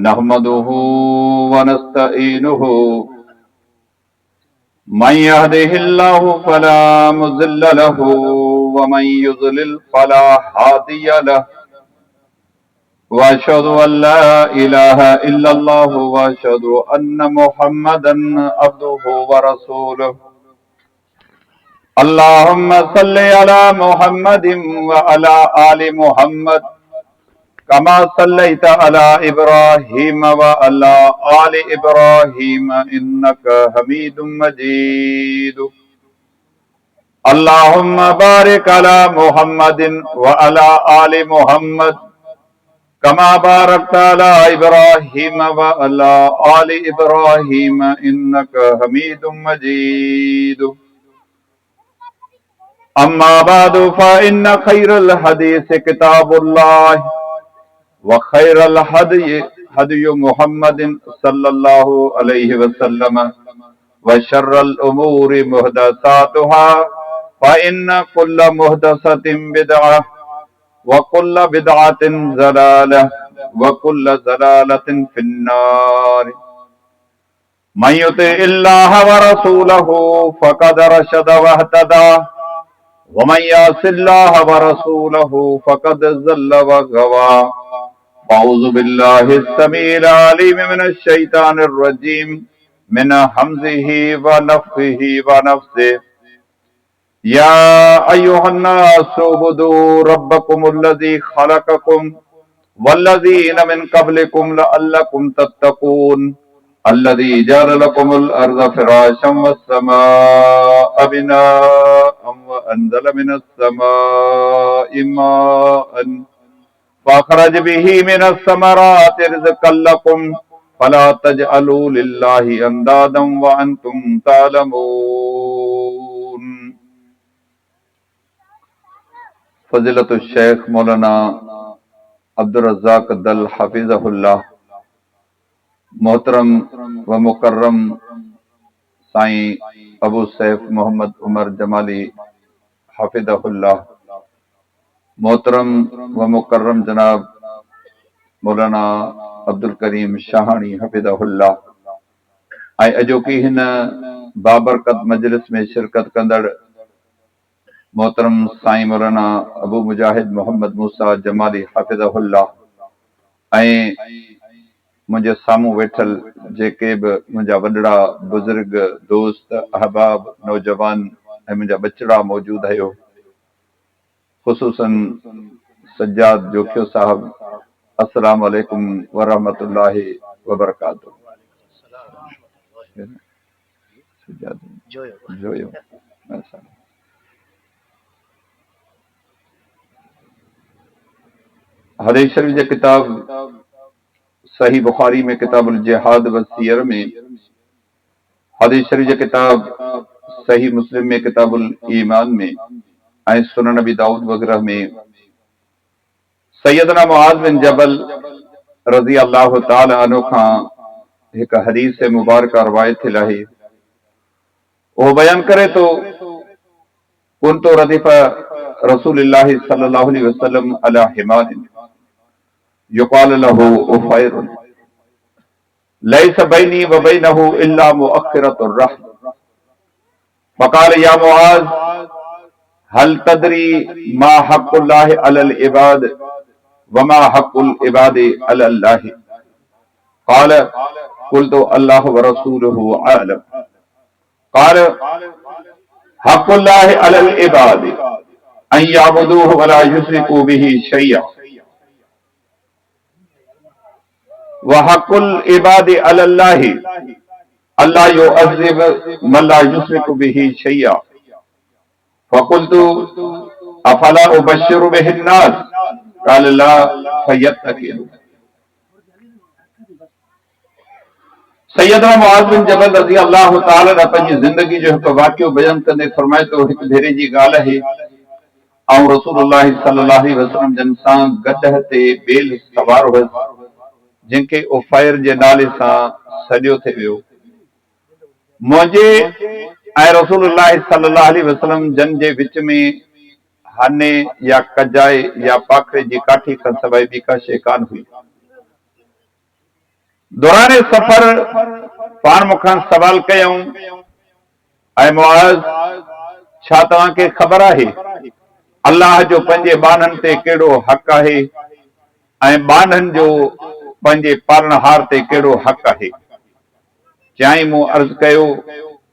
نحمده ونستعينه من يهده الله فلا مضل له ومن يضلل فلا هادي له وأشهد أن لا إله إلا الله وأشهد أن محمدا عبده ورسوله اللهم صل على محمد وعلى آل محمد كما صليت على إبراهيم وعلى آل إبراهيم إنك حميد مجيد اللهم بارك على محمد وعلى آل محمد كما باركت على إبراهيم وعلى آل إبراهيم إنك حميد مجيد أما بعد فإن خير الحديث كتاب الله وخير الهدي هدي محمد صلى الله عليه وسلم وشر الأمور محدثاتها فإن كل محدثة بدعة وكل بدعة ضلالة وكل ضلالة في النار من يطع الله ورسوله فقد رشد واهتدى ومن يعص الله ورسوله فقد ضل وغوى أعوذ بالله السميع العليم من الشيطان الرجيم من همزه ونفخه ونفثه يا أيها الناس اعبدوا ربكم الذي خلقكم والذين من قبلكم لعلكم تتقون الذي جعل لكم الأرض فراشا والسماء بناء وأنزل من السماء ماء فأخرج به من الثمرات رزقا لكم فلا تجعلوا لله أندادا وأنتم تعلمون فضیلت الشیخ مولانا عبدالرزاق دل حفظہ اللہ، محترم و مکرم سائیں ابو سیف محمد عمر جمالی حفظہ اللہ، محترم و مکرم جناب مولانا عبدالکریم شاہانی حفظہ اللہ ऐं अॼोकी हिन बाबरकत मजलिस में शिरकत कंदड़ मोहतरम साईं मौलाना अबू मुजाहिद मोहम्मद मूसा जमाली हफ़िज़हुल्लाह ऐं मुंहिंजे साम्हूं वेठल जेके बि मुंहिंजा वॾड़ा बुज़ुर्ग दोस्त अहबाब नौजवान ऐं मुंहिंजा बचड़ा मौजूद आहियो, ख़ुसूसन सज्जाद जोखियो साहब, अस्सलाम वालेकुम वरहमतुल्लाहि वबरकातुहू। हदीस शरीफ जे किताब सही बुखारी में किताबुल जिहाद व सियर में, हदीस शरीफ जे किताब सही मुस्लिम में किताबुल ईमान में ऐं सुनन नबी दाऊद वग़ैरह में सैयदना मुआज़ बिन जबल रज़ी अल्लाह ताला अन्हु खां हिकु हदीस मुबारक रवायत थियल आहे। वो बयान करे तो कुंतु रदीफ़ रसूलिल्लाह सल्लल्लाहु अलैहि वसल्लम अला हिमारिन युक़ाल लहू उफ़ैरुन लैस बैनी व बैनहु इल्ला मुअख्खिरतुर रहम फ़क़ाल या मुआज़ हल तदरी मा हक़्क़ुल्लाहि अलल इबाद व मा हक़्क़ुल इबादि अलल्लाहि क़ाल क़ुल्तु अल्लाहु व रसूलुहु अअलम क़ाल हक़्क़ुल्लाहि अलल इबादि अन यअबुदूहु व ला युश्रिकू बिही शैअन व हक़्क़ुल इबादि अलल्लाहि अल्ला युअज़्ज़िब मन ला युश्रिकु बिही शैअन फ़क़ुल्तु अफ़ला उबश्शिरु बिहिन नास क़ाल ला फ़यत्तकिलू। सैयदना मुआज़ बिन जबल रज़ी अल्लाह ताला ने पंहिंजी ज़िंदगी जो हिकु वाक़ियो बयान कंदे फरमाए तो हिकु भेरे जी ॻाल्हि आहे ऐं रसूलुल्लाह सल्लल्लाहु अलैहि वसल्लम जन सां गॾ ते बेल सवार हुयसि जिनखे उफ़ैर जे नाले सां सॾियो थे वियो। मुंहिंजे ऐं रसूलुल्लाह सल्लल्लाहु अलैहि वसल्लम जन जे विच में हाने या कजाए या पाखरे जी काठी खां सवाइ ॿी का शइ कान हुई। दौरान सफ़र पाण मूंखां सवाल कयऊं, ऐं मुआज़, छा तव्हांखे ख़बर आहे अल्लाह जो पंहिंजे बाननि ते कहिड़ो हक़ आहे ऐं बाननि जो पंहिंजे पालनहार ते कहिड़ो हक़ आहे? चयाईं, मूं अर्ज़ कयो,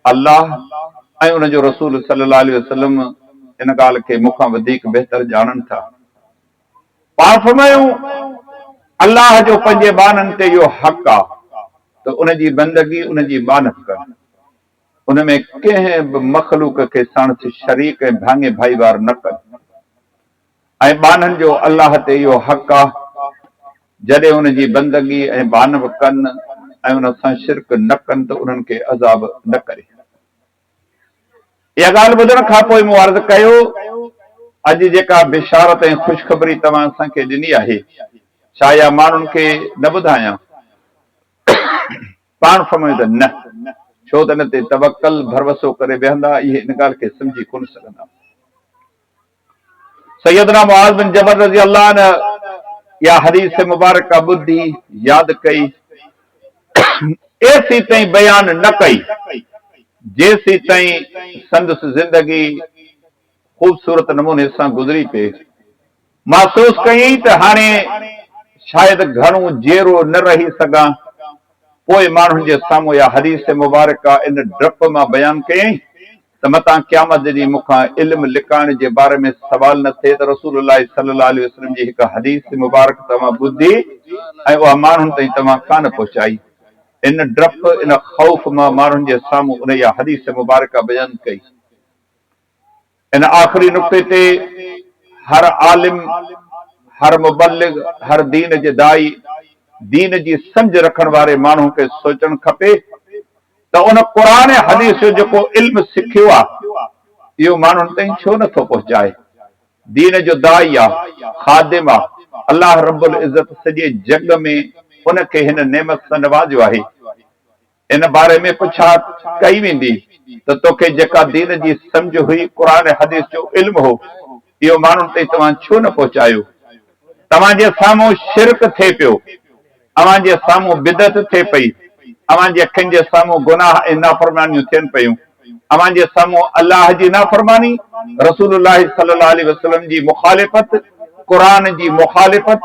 अल्लाह ऐं उन जो रसूल सल्लल्लाहु अलैहि वसल्लम इन ॻाल्हि खे मूंखां वधीक बहितर ॼाणनि था। पाण फरमायूं, अल्लाह जो पंहिंजे बाननि ते इहो हक़ आहे त उन जी बंदगी उन जी बानत कनि, उन में कंहिं बि मख़लूक खे साणुसि शरीक ऐं भाङे भाईवार न कनि। ऐं बाननि जो अल्लाह ते इहो हक़ आहे, जॾहिं उन जी बंदगी ऐं बानव कनि ऐं उन सां शिरक न कनि त उन्हनि खे अज़ाब न करे। इहा ॻाल्हि ॿुधण खां पोइ मूं अर्ज़ कयो, अॼु जेका बिशारत ऐं ख़ुशख़बरी तव्हां असांखे ॾिनी आहे, छा इहा माण्हुनि खे न ॿुधायां? पाण फरमायूं त न, छो त इन ते तवक्कल भरवसो करे विहंदा इहे इन ॻाल्हि खे सम्झी कोन सघंदा। सैयदना मुआज़ बिन जबल रज़ी अल्लाह अन्हु इहा हदीस मुबारक ॿुधी यादि कई, एसी ताईं बयान न कई जेसी ताईं संदसि ज़िंदगी ख़ूबसूरत नमूने सां गुज़री पए। महसूस कई त हाणे शायदि घणो जेरो न रही सघां। पोइ माण्हुनि जे साम्हूं इहा हदीस मुबारक इन डप मां बयान कयईं त मतां क़यामत ॾींहुं मूंखां इल्म लिकाइण जे बारे में सवाल न थिए त रसूलुल्लाह सल्लल्लाहु अलैहि वसल्लम जी हिकु हदीस मुबारक तव्हां ॿुधी ऐं उहा माण्हुनि ताईं तव्हां कान पहुचाई। इन डप इन ख़ौफ़ मां माण्हुनि जे साम्हूं उन इहा हदीस मुबारक बयान कई। इन आख़िरी नुक़्ते ते हर आलिम, हर मुबल्लिग, हर दीन जे दाई, दीन जी सम्झ रखण वारे माण्हू खे सोचणु खपे त उन क़ुरान ऐं हदीस जो जेको इल्म सिखियो आहे इहो माण्हुनि ताईं छो नथो पहुचाए? दीन जो दाई आहे, ख़ादिम आहे, अल्लाह रब्बुल इज़्ज़त सॼे जग में उनखे हिन नेमत सां नवाज़ियो आहे। इन बारे में पुछा कई वेंदी त तोखे जेका दीन जी सम्झ हुई, क़ुरान ऐं हदीस जो इल्म हो, इहो माण्हुनि ताईं तव्हां छो न पहुचायो? तव्हांजे साम्हूं शिरक थिए पियो, अव्हांजे साम्हूं बिदत थिए पई, अव्हांजे अखियुनि जे साम्हूं गुनाह ऐं नाफ़रमानियूं थियनि पयूं, अव्हांजे साम्हूं अल्लाह जी नाफ़रमानी, रसूलुल्लाह सल्लल्लाहु अलैहि वसल्लम जी मुखालिफ़त, क़ुरान जी मुखालिफ़त,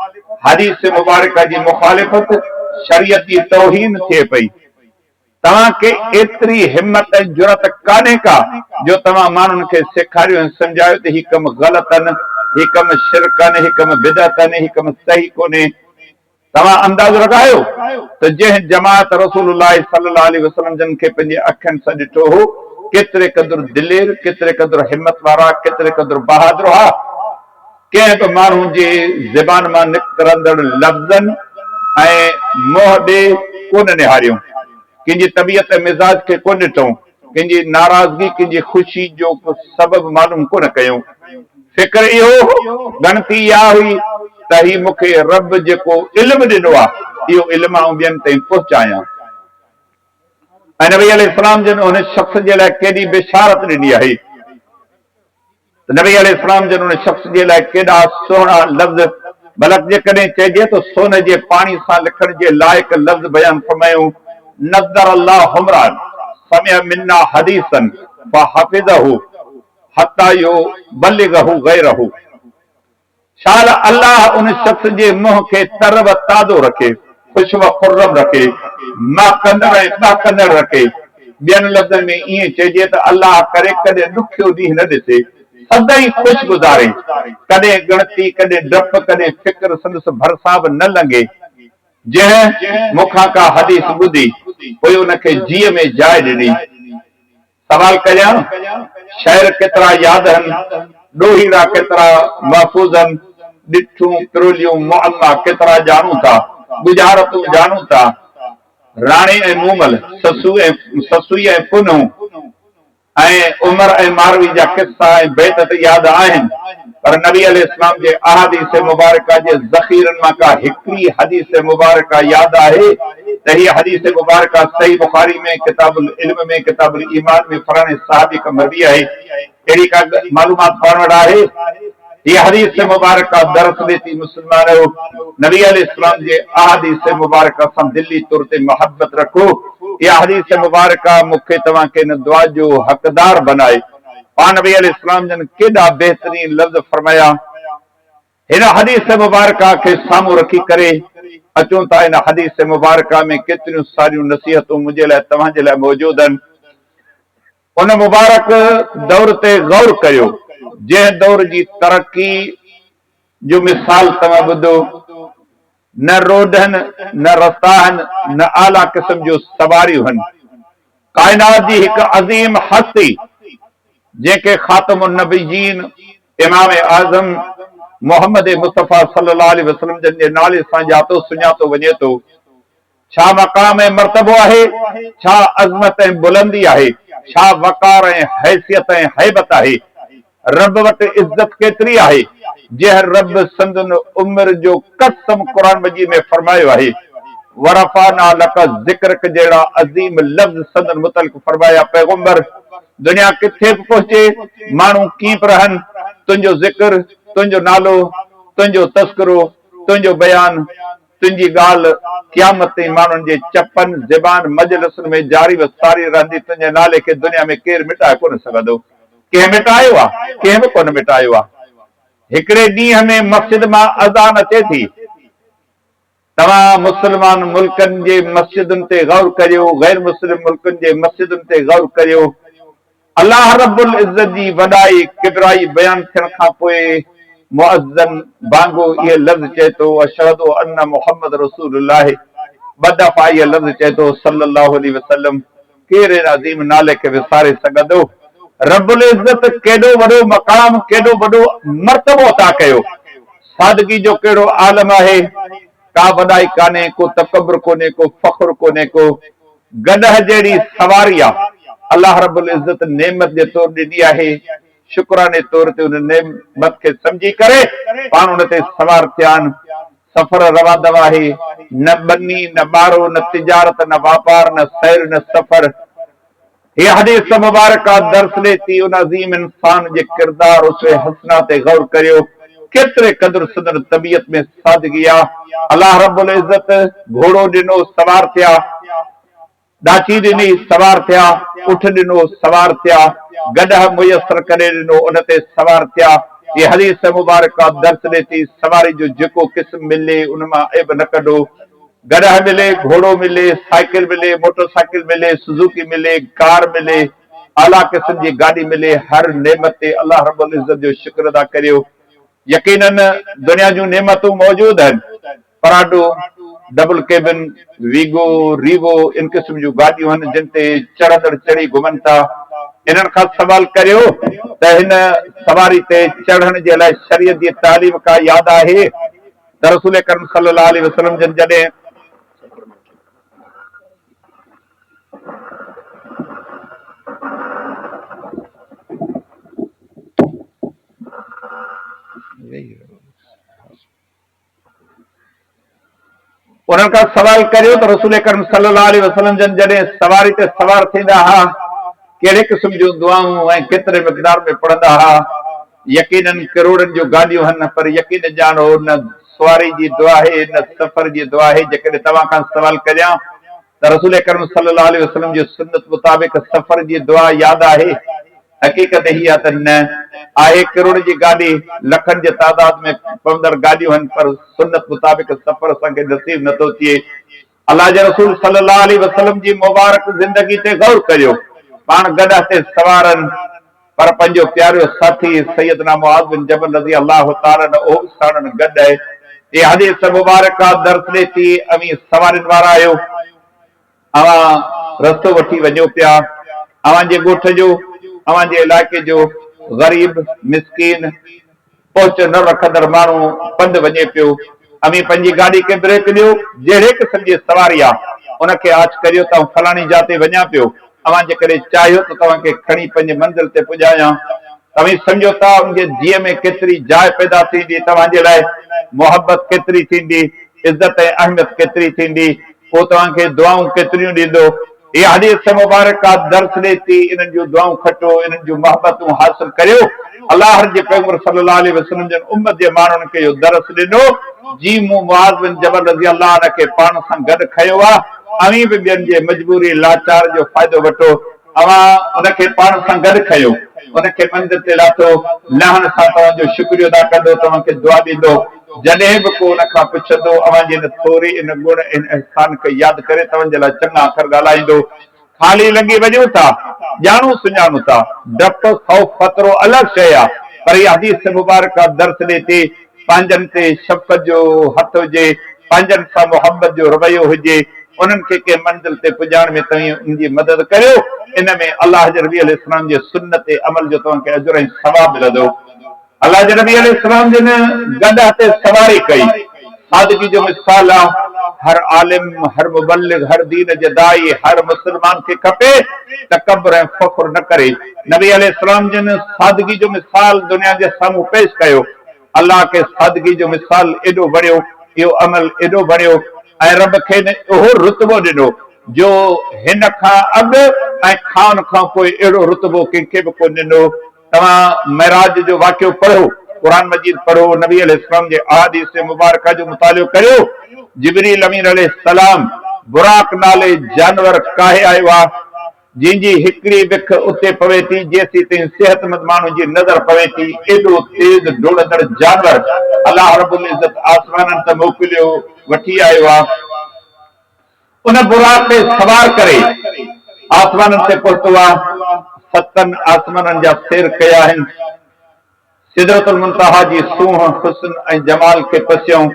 हदीस मुबारक जी मुखालिफ़त, शरीयत जी तौहीन थिए पई। तव्हांखे एतिरी हिम्मत ऐं जुरत कान्हे का जो तव्हां माण्हुनि खे सेखारियो ऐं सम्झायो त ही कम ग़लत आहिनि, ही कम शिरक आहिनि, ही कम बिदअत आहिनि, ही कम सही कोन्हे। तव्हां अंदाज़ो लॻायो त जंहिं जमात रसूलुल्लाह सल्लल्लाहु अलैहि वसल्लम जिन खे पंहिंजे अखियुनि सां ॾिठो हो, केतिरे क़दुरु दिलेर, केतिरे क़दुरु हिम्मत वारा, केतिरे क़दुरु बहादुर हुआ। कंहिं बि माण्हू जे ज़बान मां निकिरंदड़ लफ़्ज़नि ऐं मोह ॾे कोन निहारियूं, कंहिंजी तबियत मिज़ाज खे कोन ॾिठूं, कंहिंजी नाराज़गी, कंहिंजी ख़ुशी जो सबबु मालूम कोन कयूं। फिक्र इहो, गणती इहा हुई त ही मूंखे रब जेको इल्म ॾिनो आहे इहो इल्म आऊं ॿियनि ताईं पहुचायां। ऐं नबी अलैहिस्सलाम जन हुन शख़्स जे लाइ केॾी बिशारत ॾिनी आहे। नबी अलैहिस्सलाम जन हुन शख़्स जे लाइ केॾा सुहिणा लफ़्ज़, बल्कि जेकॾहिं चइजे त सोन जे पाणी सां लिखण जे लाइक़ लफ़्ज़ बयान फरमायूं, नज़र अल्लाह हुमरान समिअ मिन्ना हदीसन फहफ़िज़हु हत्ता युबल्लिगहु गैरहु। शाल अल्लाह उन शख़्स जे मुंह खे तर व ताज़ो रखे, खुश व खुर्रम रखे, महकंदड़ ऐं बहकंदड़ रखे। ॿियनि लफ़्ज़नि में ईअं चइजे त अल्लाह करे कॾहिं ॾुखियो ॾींहुं न ॾिसे, सदाईं ख़ुशि गुज़ारे, कॾहिं ॻणती, कॾहिं डप, कॾहिं फिक्र संदसि भरिसां बि न लंघे। जंहिं मूंखां का हदीस ॿुधी पोइ उनखे जीअ में जाइ ॾिनी। सवाल कयां, शहर केतिरा यादि आहिनि, ॾोहीड़ा केतिरा महफ़ूज़ आहिनि, ॾिठूं पिरुलियूं मुअम्मा केतिरा ॼाणूं था, गुजारतूं ॼाणूं था, राणे ऐं मूमल, ससुई ऐं पुनूं ऐं उमर ऐं मारवी जा किस्सा ऐं बेतत यादि आहिनि, पर नबी अलैहिस्सलाम जे अहादीस मुबारक जे ज़ख़ीरनि मां का हिकिड़ी हदीस मुबारक यादि आहे त हीअ हदीस मुबारक सही बुखारी में, किताबुल इल्म में, किताबुल ईमान में फलाणे सहाबी खां मरवी आहे। अहिड़ी का मालूमात पाण वटि आहे? یہ حدیث مبارکہ درس دیتی مسلمانوں نبی علیہ السلام جے احادیث مبارکہ سم دلی طور تے محبت رکھو یہ حدیث مبارکہ مکھے تواں کے دعا جو حقدار بنائے پان نبی علیہ السلام جن کیڈا بہترین لفظ فرمایا ان حدیث مبارکہ کے سامو رکھی کرے اچوں تا ان حدیث مبارکہ میں کتنی ساری نصیحتوں مجھے لائے تواں جے لائے موجود ہیں ان مبارک دور تے غور کریو جے دور جی ترقی جو مثال تواں بدو نہ روڈن نہ رستاہن نہ اعلیٰ قسم جو سواریوں ہن کائنات جی ایک عظیم ہستی جے کے خاتم النبیین امام اعظم محمد مصطفیٰ صلی اللہ علیہ وسلم جن کے نالے سان جاتو سنیاتو وجے تو چھا مقام مرتبہ ہے چھا عظمت بلندی ہے چھا وقار حیثیت حیبت ہے رب وٹ عزت کیتری ہے جے رب سندن عمر جو قسم قرآن مجید میں فرمایا ہے ورفعنا لک ذکرک جیڑا عظیم لفظ سندن متعلق فرمایا پیغمبر دنیا کتھے پہنچے مانو کی پرہن تنجو ذکر تنجو نالو تنجو تذکرو تنجو بیان تنجی گال قیامت مانن جے چپن زبان مجلس میں جاری و ساری رہندی تنجے نالے کے دنیا میں کیر مٹائے کون سگدو کہ مٹائے وا کہ کون مٹائے وا ہکڑے ڈی ہمیں مسجد میں اذان اچے تھی تمام مسلمان ملکن جے مسجدن تے غور کریو غیر مسلم ملکن جے مسجدن تے غور کریو اللہ رب العزت جی وڈائی کبرائی بیان تھن کھا پوئے مؤذن بانگو یہ لفظ چہتو اشہد ان محمد رسول اللہ بدفع یہ لفظ چہتو صلی اللہ علیہ وسلم کیرے عظیم نالے کے وسارے سگدو رب العزت کیڈو وڈو مقام کیڈو وڈو مرتبہ عطا کیو سادگی جو کیڑو عالم ہے کا وڈائی کانے کو تکبر کونے کو فخر کونے کو گڈہ جیڑی سواریا اللہ رب العزت نعمت دے طور ڈی ہے شکرانے طور تے ان نعمت کے سمجھی کرے پان ان تے سوار تھیان سفر روا دوا ہے نہ بنی نہ بارو نہ تجارت نہ واپار نہ سیر نہ سفر یہ حدیث مبارکہ درس لیتی ان عظیم انسان جے کردار اسے حسنہ تے غور کریو کترے قدر صدر طبیعت میں سادگیا اللہ رب العزت گھوڑو ڈنو سوار تھیا ڈاچی ڈنی سوار تھیا اٹھ ڈنو سوار تھیا گڈہ میسر کرے ڈنو انتے سوار تھیا یہ حدیث مبارکہ درس لیتی سواری جو جکو قسم ملے ان میں عیب نہ کڈو گڈہ ملے گھوڑو ملے سائیکل ملے موٹر سائیکل ملے سزوکی ملے کار ملے اعلیٰ قسم جی گاڑی ملے ہر نعمت اللہ رب العزت جو شکر ادا کریو یقیناً دنیا جو نعمتوں موجود ہیں Prado double cabin Vigo Revo ان قسم جو گاڑیوں ہیں جن تے چڑھندڑ چڑھی گھمن تا انہن کا سوال کریو تے ہن سواری تے چڑھن جے لائے شریعت دی تعلیم کا یاد ہے تے رسول کرم صلی اللہ علیہ وسلم جن جڑے انہن کا سوال کریو تو رسول کرم صلی اللہ علیہ وسلم جن جڑے سواری تے سوار تھیندا ہا کیڑے قسم جو دعاؤں ہیں کتنے مقدار میں پڑھندا ہا یقیناً کروڑن جو گاڑیوں ہن پر یقین جانو نہ سواری جی دعا ہے نہ سفر جی دعا ہے جے تواں کان سوال کریاں تو رسول کرم صلی اللہ علیہ وسلم جو سنت مطابق سفر جی دعا یاد ہے حقیقت ہی ہے نہ آئے کروڑ جی گاڑی لکھن جے تعداد میں پندر گاڑیوں ہن پر سنت مطابق سفر سان کے نصیب نہ تو تھے اللہ جے رسول صلی اللہ علیہ وسلم جی مبارک زندگی تے غور کریو پان گڈہ تے سوارن پر پنجو پیارو ساتھی سیدنا معاذ بن جبل رضی اللہ تعالی عنہ او سانن گڈ ہے یہ حدیث مبارکہ درس لیتی امی سوارن وارا آیو اواں رستو وٹھی ونجو پیا اواں جے گوٹھ جو اواں جے علاقے جو غریب مسکین پہنچ نہ رکھندڑ مانو پند ونجے پیو امی پنجی گاڑی کے بریک دیو جہڑے قسم جی سواری آ ان کے آچ کریو تو فلانی جاتے ونجا پیو اواں جے کرے چاہیو تو تواں کے کھڑی پنج منزل تے پجایا تمہیں سمجھو تا ان کے جی میں کتری جائے پیدا تھیندی تواں جے لائے محبت کتری تھیندی عزت اہمیت کتری تھیندی وہ تواں کے دعاؤں کتریوں ڈیندو یہ حدیث مبارکہ درس دیتی انہن جو دعاؤں کھٹو انہن جو محبتوں حاصل کریو اللہ جے پیغمبر صلی اللہ علیہ وسلم جن امت جے مانن کے جو درس ڏنو جی مو معاذ بن جبل رضی اللہ عنہ کے پان سان گڈ کھیو وا اویں بھی ٻین جے مجبوری لاچار جو فائدو وٹو اواں ان کے پان سان گڈ کھیو ان کے منزل تے لاتو لہن سان تو جو شکریہ ادا کندو تو کے دعا ڏیندو جڏهं به کو ان کان پڇندو اوان جي ٿوري ان گण ان احسان کي یاد ڪري توهان جي لاءِ چङا اکر ڳالهائيندو خالي لنگي وڃو ٿا ڄاڻو سڃاڻو ٿا ڊپ خوف خطرو الڳ شيء آهي پر هي حديث مبارڪه درس ڏي ٿي پنهنجن تي شفقت جو هٿ هجي پنهنجن سان محبت جو رويو هجي انهن کي کے منزل تے پجاڻ ۾ توهان ان جي مدد ڪريو ان ۾ الله جي نبي عليه السلام جي سنت عمل جو توهان کي اجر ۽ ثواب ملندو اللہ جے نبی علیہ السلام جن گڈ تے سواری کئی سادگی جو مثال ہر عالم ہر مبلغ ہر دین جے دائی ہر مسلمان کے کھپے تکبر ۽ فخر نہ کرے نبی علیہ السلام جن سادگی جو مثال دنیا جے ساموں پیش کیو اللہ کے سادگی جو مثال ایڈو بڑیو یہ عمل ایڈو بڑیو اے رب کے وہ رتبو ڏنو جو ہن کھان اگ اے کھان کھان کوئی ایڈو رتبو کنکھے بھی کو ڏنو تمام معراج جو واقعو پڑھو قرآن مجید پڑھو نبی علیہ السلام جے احادیث مبارکہ جو مطالعو کریو جبریل امین علیہ السلام براق نالے جانور کاہے آئے وا جن جی ہکڑی بکھ اتے پوے تھی جیسی تین صحت مند مانو جی نظر پوے تھی ایڈو تیز ڈوڑندڑ جانور اللہ رب العزت آسمانن تے موکلیو وٹھی آئے وا ان براق تے سوار کرے آسمانن تے پہتو وا ستن آسمانن جا سیر کیا ہن سدرت المنتہا جی سوہ حسن ۽ جمال کے پسیوں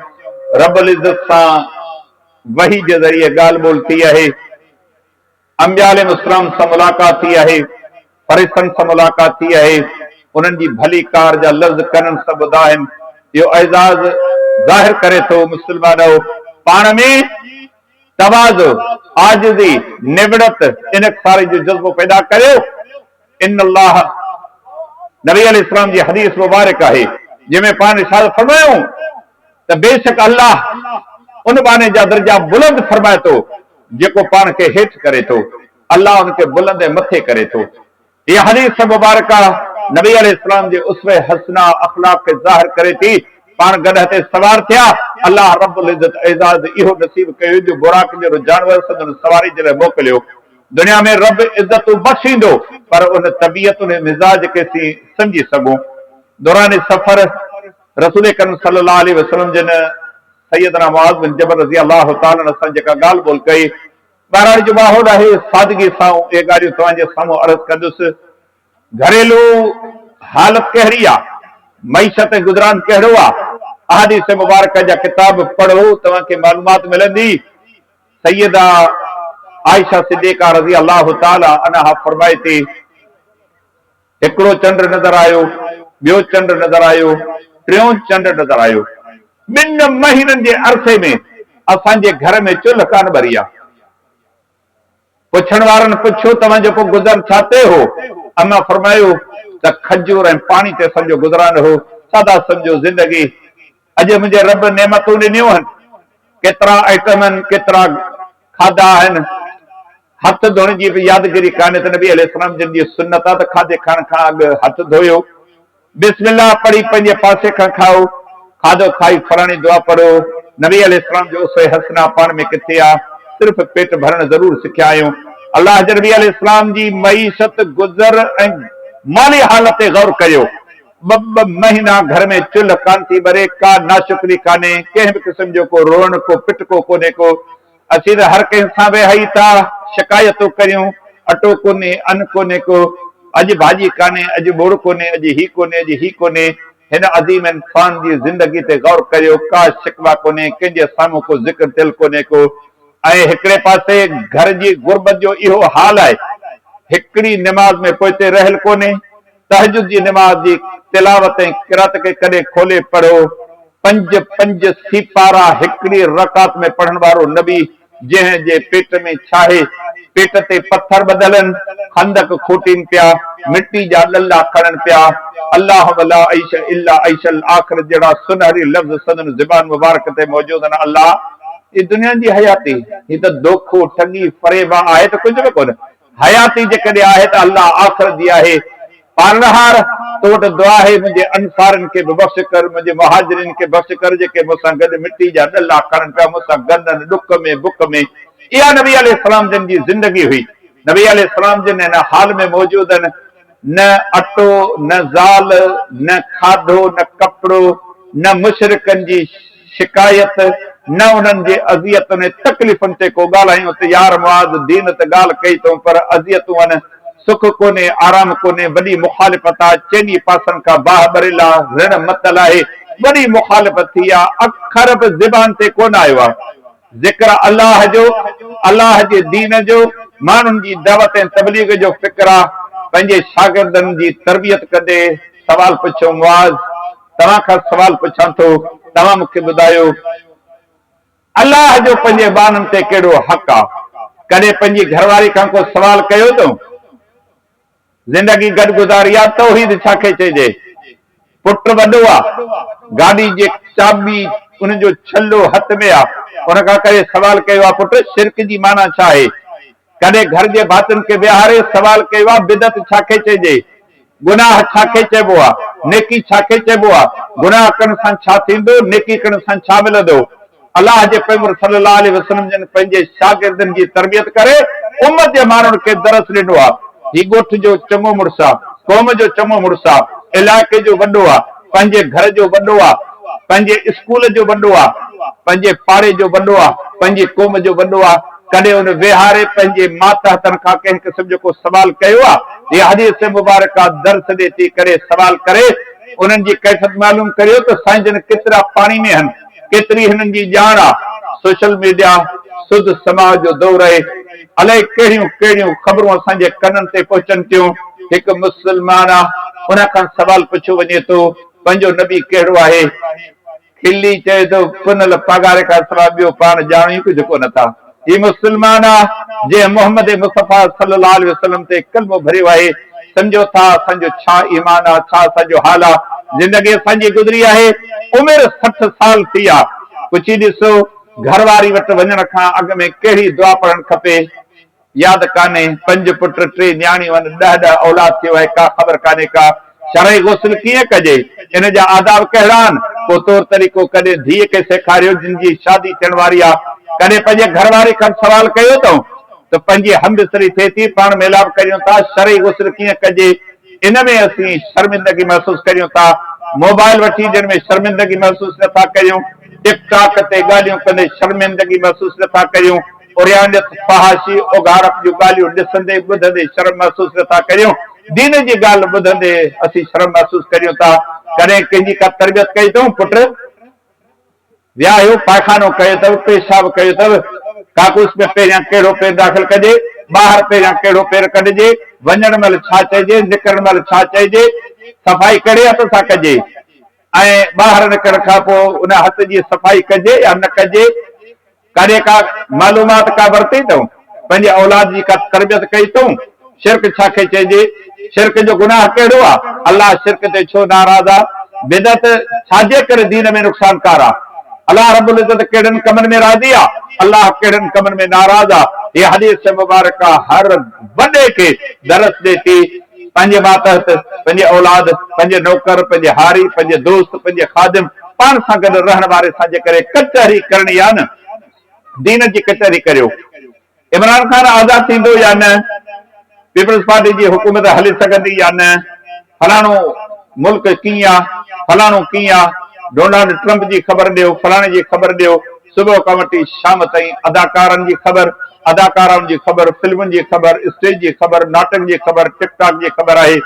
رب العزت سان وحی کے ذریعے گال بول تھی ہے انبیاء علیہ السلام سے ملاقات تھی ہے فرشتن سے ملاقات تھی ہے انہن جی بھلی کار جا لفظ کنن سب ॿुधाइन یہ اعزاز ظاہر کرے تو مسلمانو پان میں تواضع عاجزی نبڑت انکساری جو جذبو پیدا کریو ان اللہ نبی علیہ السلام جی حدیث مبارک ہے جن میں پان ارشاد فرماؤں تو بے شک اللہ ان بانے جا درجہ بلند فرمائے تو جیکو پان کے ہیٹ کرے تو اللہ ان کے بلند متھے کرے تو یہ حدیث مبارکہ نبی علیہ السلام جی اسوہ حسنہ اخلاق کے ظاہر کرے تھی پان گڈ تے سوار تھیا اللہ رب العزت اعزاز اہو نصیب کیو جو براق جو جانور سدن سواری جے موکلیو دنیا میں رب عزت بخشیندو پر ان طبیعت ان مزاج کے سی سمجھی سگوں دوران سفر رسول کریم صلی اللہ علیہ وسلم جن سیدنا معاذ بن جبل رضی اللہ تعالی عنہ سان جکا گال بول کئی بہرحال جو ماحول ہے سادگی سان یہ گاڑی توہاں جے ساموں عرض کندس گھریلو حالت کہڑی آ معیشت گزران کہڑو آ احادیث مبارکہ جا کتاب پڑھو توہاں کے معلومات ملندی سیدہ عائشہ صدیقہ رضی اللہ تعالی عنہ فرمائے تھی ایکڑو چنڈ نظر آیو بیو چنڈ نظر آیو ٹریوں چنڈ نظر آیو بن مہینن جے عرصے میں اسان جے گھر میں چل کان بھریا پوچھن وارن پوچھو تماں جو کو گزر چاہتے ہو اما فرمایو ت کھجور ۽ پانی تے سمجھو گزران ہو سادا سمجھو زندگی اج مجھے رب نعمتوں ڏنیوں ہن کترا آئٹمن کترا کھادا ہن ہاتھ دھونے جی یادگیری کانے تے نبی علیہ السلام جن جی سنت تے کھادے کھان کھان اگ ہاتھ دھویو بسم اللہ پڑھی پنجے پاسے کھان کھاؤ کھادو کھائی فلانی دعا پڑھو نبی علیہ السلام جو اسے حسنہ پان میں کتھے آ صرف پیٹ بھرن ضرور سکھیا آیوں اللہ جے نبی علیہ السلام جی معیشت گزر ۽ مالی حالت غور کریو ب مہینہ گھر میں چل کانتی برے کا ناشکری کانے کہیں بھی قسم جو کو روڑن کو پٹ کو کونے کو اسی ہر کہیں سان ویہائی تا شکایتوں کریوں اٹو کونے ان کونے کو اج بھاجی کانے اج بوڑ کونے اج ہی کونے اج ہی کونے ہن عظیم انسان جی زندگی تے غور کریو کا شکوا کونے کنجے ساموں کو ذکر دل کونے کو اے ہکڑے پاسے گھر جی غربت جو ایہو حال ہے ہکڑی نماز میں پوئتے رہل کونے تہجد جی نماز جی تلاوت قرات کے کدے کھولے پڑھو پنج پنج سپارہ ہکڑی رکعت میں پڑھن وارو نبی جہیں جے پیٹ میں چھاہے پیٹ تے پتھر بدلن خندق کھوٹین پیا مٹی جا للہ کھڑن پیا اللہ ولا عیش الا عیش الاخر جڑا سنہری لفظ سدن زبان مبارک تے موجود ہیں اللہ ये दुनिया जी हयाती ही तो दोखो ठगी फरेबा आहे तो कुछ भी कोन हयाती जेकॾहिं आहे त अल्लाह आख़िरत जी आहे पालनहार तो वटि दुआ आहे मुंहिंजे अंसारनि खे बि बख़्श कर मुंहिंजे मुहाजिरनि खे बख़्श कर जेके मूंसां गॾु मिटी जा ॾला खणनि पिया मूंसां गॾनि ॾुक में बुक में इहा नबी अलैहिस्सलाम जन जी ज़िंदगी हुई नबी अलैहिस्सलाम जन हिन हाल में मौजूद आहिनि न अटो न ज़ाल न खाधो न कपिड़ो न मुशरिकनि जी शिकायत न उन्हनि जे अज़ियतुनि तकलीफ़ुनि ते को ॻाल्हायूं त यार मुआज़ दीन ते ॻाल्हि कई अथऊं पर अज़ियतूं आहिनि सुख कोन्हे आराम कोन्हे वॾी मुखालिफ़त आहे चइनी पासनि खां बाह भरियल आहे ऋण मतल आहे वॾी मुखालिफ़त थी आहे अखर बि ज़बान ते कोन आयो आहे ज़िक्र अलाह जो अलाह जे दीन जो माण्हुनि जी दावत ऐं तबलीग जो फ़िक्र आहे पंहिंजे शागिर्दनि जी तरबियत कंदे सवाल पुछो मुआज़ तव्हां खां सवाल पुछां थो तव्हां मूंखे ॿुधायो अलाह जो पंहिंजे ॿारनि ते कहिड़ो हक़ आहे कॾहिं पंहिंजी घरवारी खां को सवाल कयो अथऊं ज़िंदगी गॾु गुज़ारी आहे तौहीद छा खे चइजे पुट वॾो आहे गाॾी जे चाबी उनजो छल्लो हथ में आहे उन खां करे सवाल कयो आहे पुट शिरक जी माना छा आहे कॾहिं घर जे भातियुनि खे विहारे सवाल कयो आहे बिदत छा खे चइजे गुनाह छा खे चइबो आहे नेकी छा खे चइबो आहे गुनाह करण सां छा थींदो नेकी करण सां छा मिलंदो अलाह जे पैगंबर सल्लल्लाहु अलैहि वसल्लम जन पंहिंजे शागिर्दनि जी तरबियत करे उम्मत जे माण्हुनि खे दरस ॾिनो आहे ही ॻोठ जो चङो मुड़ुसु आहे क़ौम जो चङो मुड़ुसु आहे इलाइक़े जो वॾो आहे पंहिंजे घर जो वॾो आहे पंहिंजे स्कूल जो वॾो आहे पंहिंजे पाड़े जो वॾो आहे पंहिंजी क़ौम जो वॾो आहे कॾहिं उन वेहारे पंहिंजे मातहतनि खां कंहिं क़िस्म जो को सवाल कयो आहे इहा हदीस मुबारक दर्स ॾे थी करे सवाल करे उन्हनि जी कैफ़ियत मालूम करियो त साईं जन केतिरा पाणी में आहिनि केतिरी हिननि जी ॼाण आहे सोशल मीडिया शुद्ध समाज जो दौर आहे अलाए कहिड़ियूं कहिड़ियूं ख़बरूं असांजे कननि ते पहुचनि थियूं हिकु मुस्लमान आहे उन खां सवाल पुछियो वञे थो पंहिंजो नबी कहिड़ो आहे खिली चए थो पुनल पघारे खां सवाइ ॿियो पाण ॼाणूं कुझु कोन था ही मुस्लमान आहे जंहिं मोहम्मद मुस्तफ़ा सल्लल्लाहु अलैहि वसल्लम ते कलमो भरियो आहे सम्झो था असांजो छा ईमान आहे छा असांजो हाल आहे ज़िंदगी असांजी गुज़री आहे उमिरि 60 साल थी आहे पुछी ॾिसो घरवारी वटि वञण खां अॻु में कहिड़ी दुआ पढ़णु खपे यादि कान्हे 5 पुट 3 न्याणियूं आहिनि 10 औलाद थियो आहे का ख़बर कान्हे का शरई गुस्ल कीअं कजे इन जा आदाब कहिड़ा आहिनि को तौर तरीक़ो कॾहिं धीअ खे सेखारियो जिन जी शादी थियण वारी आहे कॾहिं पंहिंजे घरवारी खां सवाल कयो अथऊं त पंहिंजी हमबिस्तरी थिए थी पाण मेलाप करियूं था शरई गुस्ल कीअं कजे इन में असीं शर्मिंदगी महसूस करियूं था मोबाइल वठी ॾियण में शर्मिंदगी महसूस नथा करियूं टिकटॉक ते ॻाल्हियूं कंदे शर्मिंदगी महसूस नथा करियूं उरियानियत फहाशी ओगारप जूं ॻाल्हियूं ॾिसंदे ॿुधंदे शर्म महसूस नथा करियूं दीन जी ॻाल्हि ॿुधंदे असीं शर्म महसूस करियूं था कॾहिं कंहिंजी का तरबियत कई अथऊं पुट वियाहियो पायखानो कयो अथव पेशाब कयो अथव काकूस में पहिरियां कहिड़ो पेर दाख़िल कजे ॿाहिरि पहिरियां कहिड़ो पेर कढिजे वञण महिल छा चइजे निकिरण महिल छा चइजे सफ़ाई कहिड़े हथ सां कजे ऐं ॿाहिरि निकिरण खां पोइ उन हथ जी सफ़ाई कजे या न कजे कॾहिं का मालूमात का वरिती अथऊं पंहिंजे औलाद जी का तरबियत कई अथऊं शिरक छा खे चइजे शिरक जो गुनाह कहिड़ो आहे अलाह शिरक ते छो नाराज़ आहे बिदत छाजे करे दीन में नुक़सानकार आहे अल्लाह रब्बुल इज़्ज़त कहिड़नि कमनि में राज़ी आहे अल्लाह कहिड़नि कमनि में नाराज़ आहे इहा हदीस मुबारक हर वॾे खे दरस ॾे थी पंहिंजे मातहत पंहिंजे औलाद पंहिंजे नौकर पंहिंजे हारी पंहिंजे दोस्त पंहिंजे खादिम पाण सां गॾु रहण वारे सां जेकॾहिं कचहरी करणी आहे न दीन जी कचहरी करियो इमरान खान आज़ाद थींदो या न पीपल्स पार्टी जी हुकूमत हली सघंदी या न फलाणो मुल्क कीअं आहे फलाणो कीअं आहे डोनाल्ड ट्रंप जी ख़बर ॾियो फलाणे जी ख़बर ॾियो सुबुह खां वठी शाम ताईं अदाकारनि जी ख़बर अदाकाराउनि जी ख़बर फिल्मुनि जी ख़बर स्टेज जी ख़बर नाटक जी ख़बर टिकटॉक जी ख़बर आहे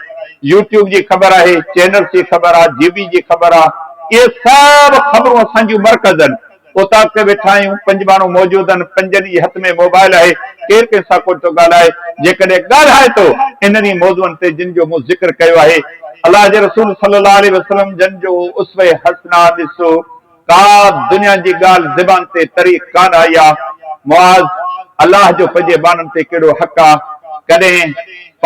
यूट्यूब जी ख़बर आहे चैनल्स जी ख़बर आहे जीबी जी ख़बर आहे इहे सभु ख़बरूं असांजूं मर्कज़ आहिनि उतां ते वेठा आहियूं 5 माण्हू मौजूद आहिनि 5 जे हथ में मोबाइल आहे केरु कंहिंसां कोन थो ॻाल्हाए जेकॾहिं ॻाल्हाए थो इन्हनि मौज़ूअनि ते जिन जो मूं ज़िक्र कयो आहे अल्लाह जे रसूल सल्लल्लाहु अलैहि वसल्लम जन जो उसवे हसना ॾिसो का दुनिया जी ॻाल्हि ज़बान ते तरी कान आई आहे मुआज़ अल्लाह जो पंहिंजे बाननि ते कहिड़ो हक़ आहे कॾहिं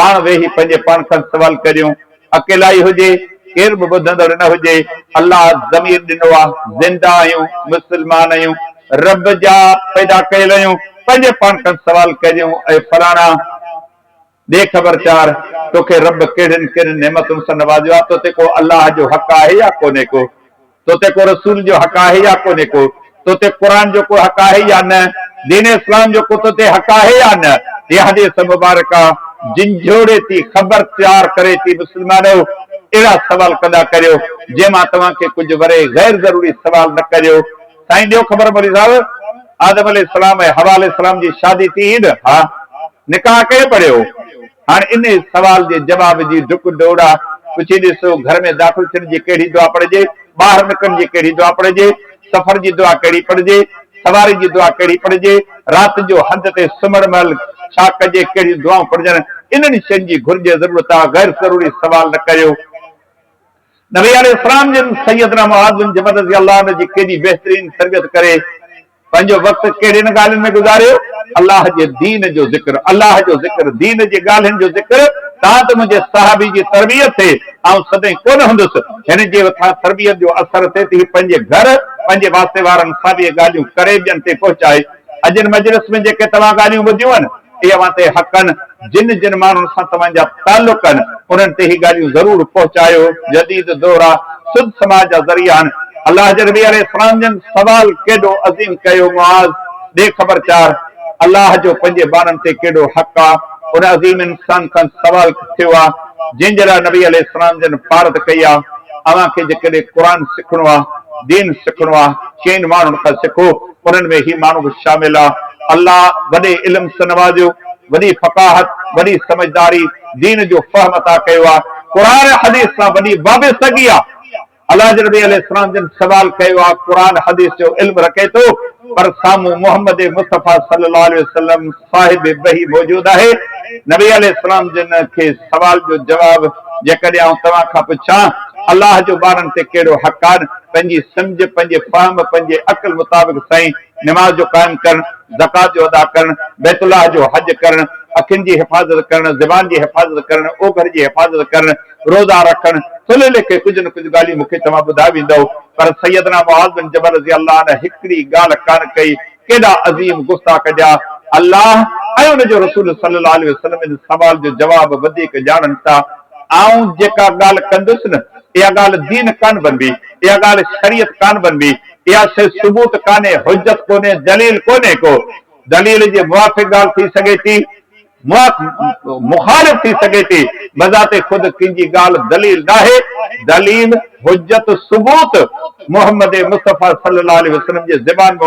पाण वेही पंहिंजे पाण खां सवाल करियूं अकेलाई हुजे केरु बि ॿुधंदड़ न हुजे अल्लाह ज़मीर ॾिनो आहे ज़िंदा आहियूं मुस्लमान आहियूं रब जा पैदा कयल आहियूं, पंहिंजे पाण खां सवाल कयूं, ऐं फलाणा दे ख़बरचार तोखे रब कहिड़ियुनि कहिड़ियुनि नेमतुनि सां नवाज़ियो आहे, तोते को अलाह जो हक़ आहे या कोन्हे को, तोते को रसूल जो हक़ आहे या कोन्हे को, तोते क़ुरान जो को हक़ आहे या न, दीन इस्लाम जो को तोते हक़ आहे या न। इहा हदीस मुबारक झिंझोड़े थी, ख़बर तयार करे थी मुस्लमानो अहिड़ा सवाल कंदा करियो जंहिंमां तव्हांखे कुझु वरे गैर ज़रूरी सवाल न करियो। साईं ॾियो ख़बर मोली साहब, आदम अलैहिस्सलाम ऐं हवा अलैहिस्सलाम जी शादी थी न, हा निकाह कहिड़े पढ़ियो, हाणे इन सवाल जे जवाब जी डुक डोड़ा पुछी ॾिसो, घर में दाख़िल थियण जी कहिड़ी दुआ पढ़िजे, ॿाहिरि निकिरण जी कहिड़ी दुआ पढ़िजे, सफ़र जी दुआ कहिड़ी पढ़िजे, सवारी जी दुआ कहिड़ी पढ़िजे, राति जो हंध ते सुम्हण महिल छा कजे, कहिड़ी दुआऊं पढ़जनि, इन्हनि शयुनि जी घुर्ज ज़रूरत आहे, गैर ज़रूरी सवाल न करियो। नबी अलैहिस्सलाम जिन सैयदना मुआज़ बिन जबल रज़ियल्लाहु अन्हु जी केॾी बहितरीन तरबियत करे पंहिंजो वक़्तु कहिड़ियुनि ॻाल्हियुनि में गुज़ारियो, अलाह जे दीन जो ज़िक्र, अलाह जो ज़िक्र, दीन जी ॻाल्हियुनि जो ज़िक्र। तव्हां त मुंहिंजे सहाबी जी तरबियत थिए, ऐं सदाईं कोन हूंदुसि, हिन जे मथां तरबियत जो असर थिए थी, पंहिंजे घर पंहिंजे वास्ते वारनि सां बि ॻाल्हियूं करे ॿियनि ते पहुचाए। अॼु मजलिस में जेके तव्हां ॻाल्हियूं ॿुधियूं आहिनि, इहे अव्हां ते हक़नि, जिन जिन माण्हुनि सां तव्हांजा तालुक आहिनि उन्हनि ते ही ॻाल्हियूं ज़रूर पहुचायो। जदीद दौर आहे, शुद्ध समाज जा ज़रिया आहिनि। अलाह जे नबी अलैहिस्सलाम जन सवाल केॾो अज़ीम कयो, मुआज़ ॾे ख़बरचार अलाह जो पंहिंजे ॿारनि ते केॾो हक़ आहे। उन अज़ीम इंसान खां सवाल थियो आहे जंहिंजे लाइ नबी अलैहिस्सलाम जन पारत कई आहे, अव्हांखे जेकॾहिं क़ुरान सिखणो आहे, दीन सिखणो आहे, चइनि माण्हुनि खां सिखो, उन्हनि में ही माण्हू बि शामिल आहे। अलाह वॾे इल्म सां नवाज़ियो, वॾी फ़क़ाहत, वॾी समझदारी, दीन जो फ़हम अता कयो आहे, क़ुरान हदीस सां वॾी वाबस्तगी आहे। अलाह जे नबी अलैहिस्सलाम जन सवाल कयो आहे, क़ुरान हदीस जो इल्म रखे थो, पर साम्हूं मोहम्मद मुस्तफ़ा सल्लल्लाहु अलैहि वसल्लम साहिब वही मौजूद आहे। नबी अलैहिस्सलाम जन खे सवाल जो जवाब जेकॾहिं आउं तव्हां खां पुछां, अलाह जो ॿारनि ते कहिड़ो हक़ आहे, पंहिंजी सम्झ, पंहिंजे फ़हम, पंहिंजे अक़ल मुताबिक़ साईं नमाज जो क़ाइम करणु, ज़कात जो अदा करणु, बैतुल्लाह जो हज करणु, अखियुनि जी हिफ़ाज़त करणु, ज़बान जी हिफ़ाज़त करणु, ओघर जी हिफ़ाज़त करणु, रोज़ा रखणु, थुल्हे लेखे कुझु न कुझु ॻाल्हियूं मूंखे तव्हां ॿुधाए वेंदव। पर सैयदना मुआज़ बिन जबल रज़ियल्लाहु अन्हु हिकिड़ी ॻाल्हि कान कई, केॾा अज़ीम गुस्ताख़ जा। अलाह ऐं उनजो रसूल सल्लल्लाहु अलैहि वसल्लम जे सवाल जो जवाब वधीक ॼाणनि था। आऊं जेका ॻाल्हि कंदुसि न, इहा ॻाल्हि दीन कान बनबी, इहा ॻाल्हि शरीयत कान बनबी, इहा शइ सबूत कान्हे, हुज्जत कोन्हे, दलील कोन्हे को। दलील जे मुवाफ़िक़ ॻाल्हि थी सघे थी, मुखालिफ़ थी सघे थी, बज़ाते ख़ुदि कंहिंजी ॻाल्हि दलील नाहे। दलील, हुज्जत, सबूत मोहम्मद मुस्तफ़ा सल्लल्लाहु अलैहि वसल्लम जे ज़बान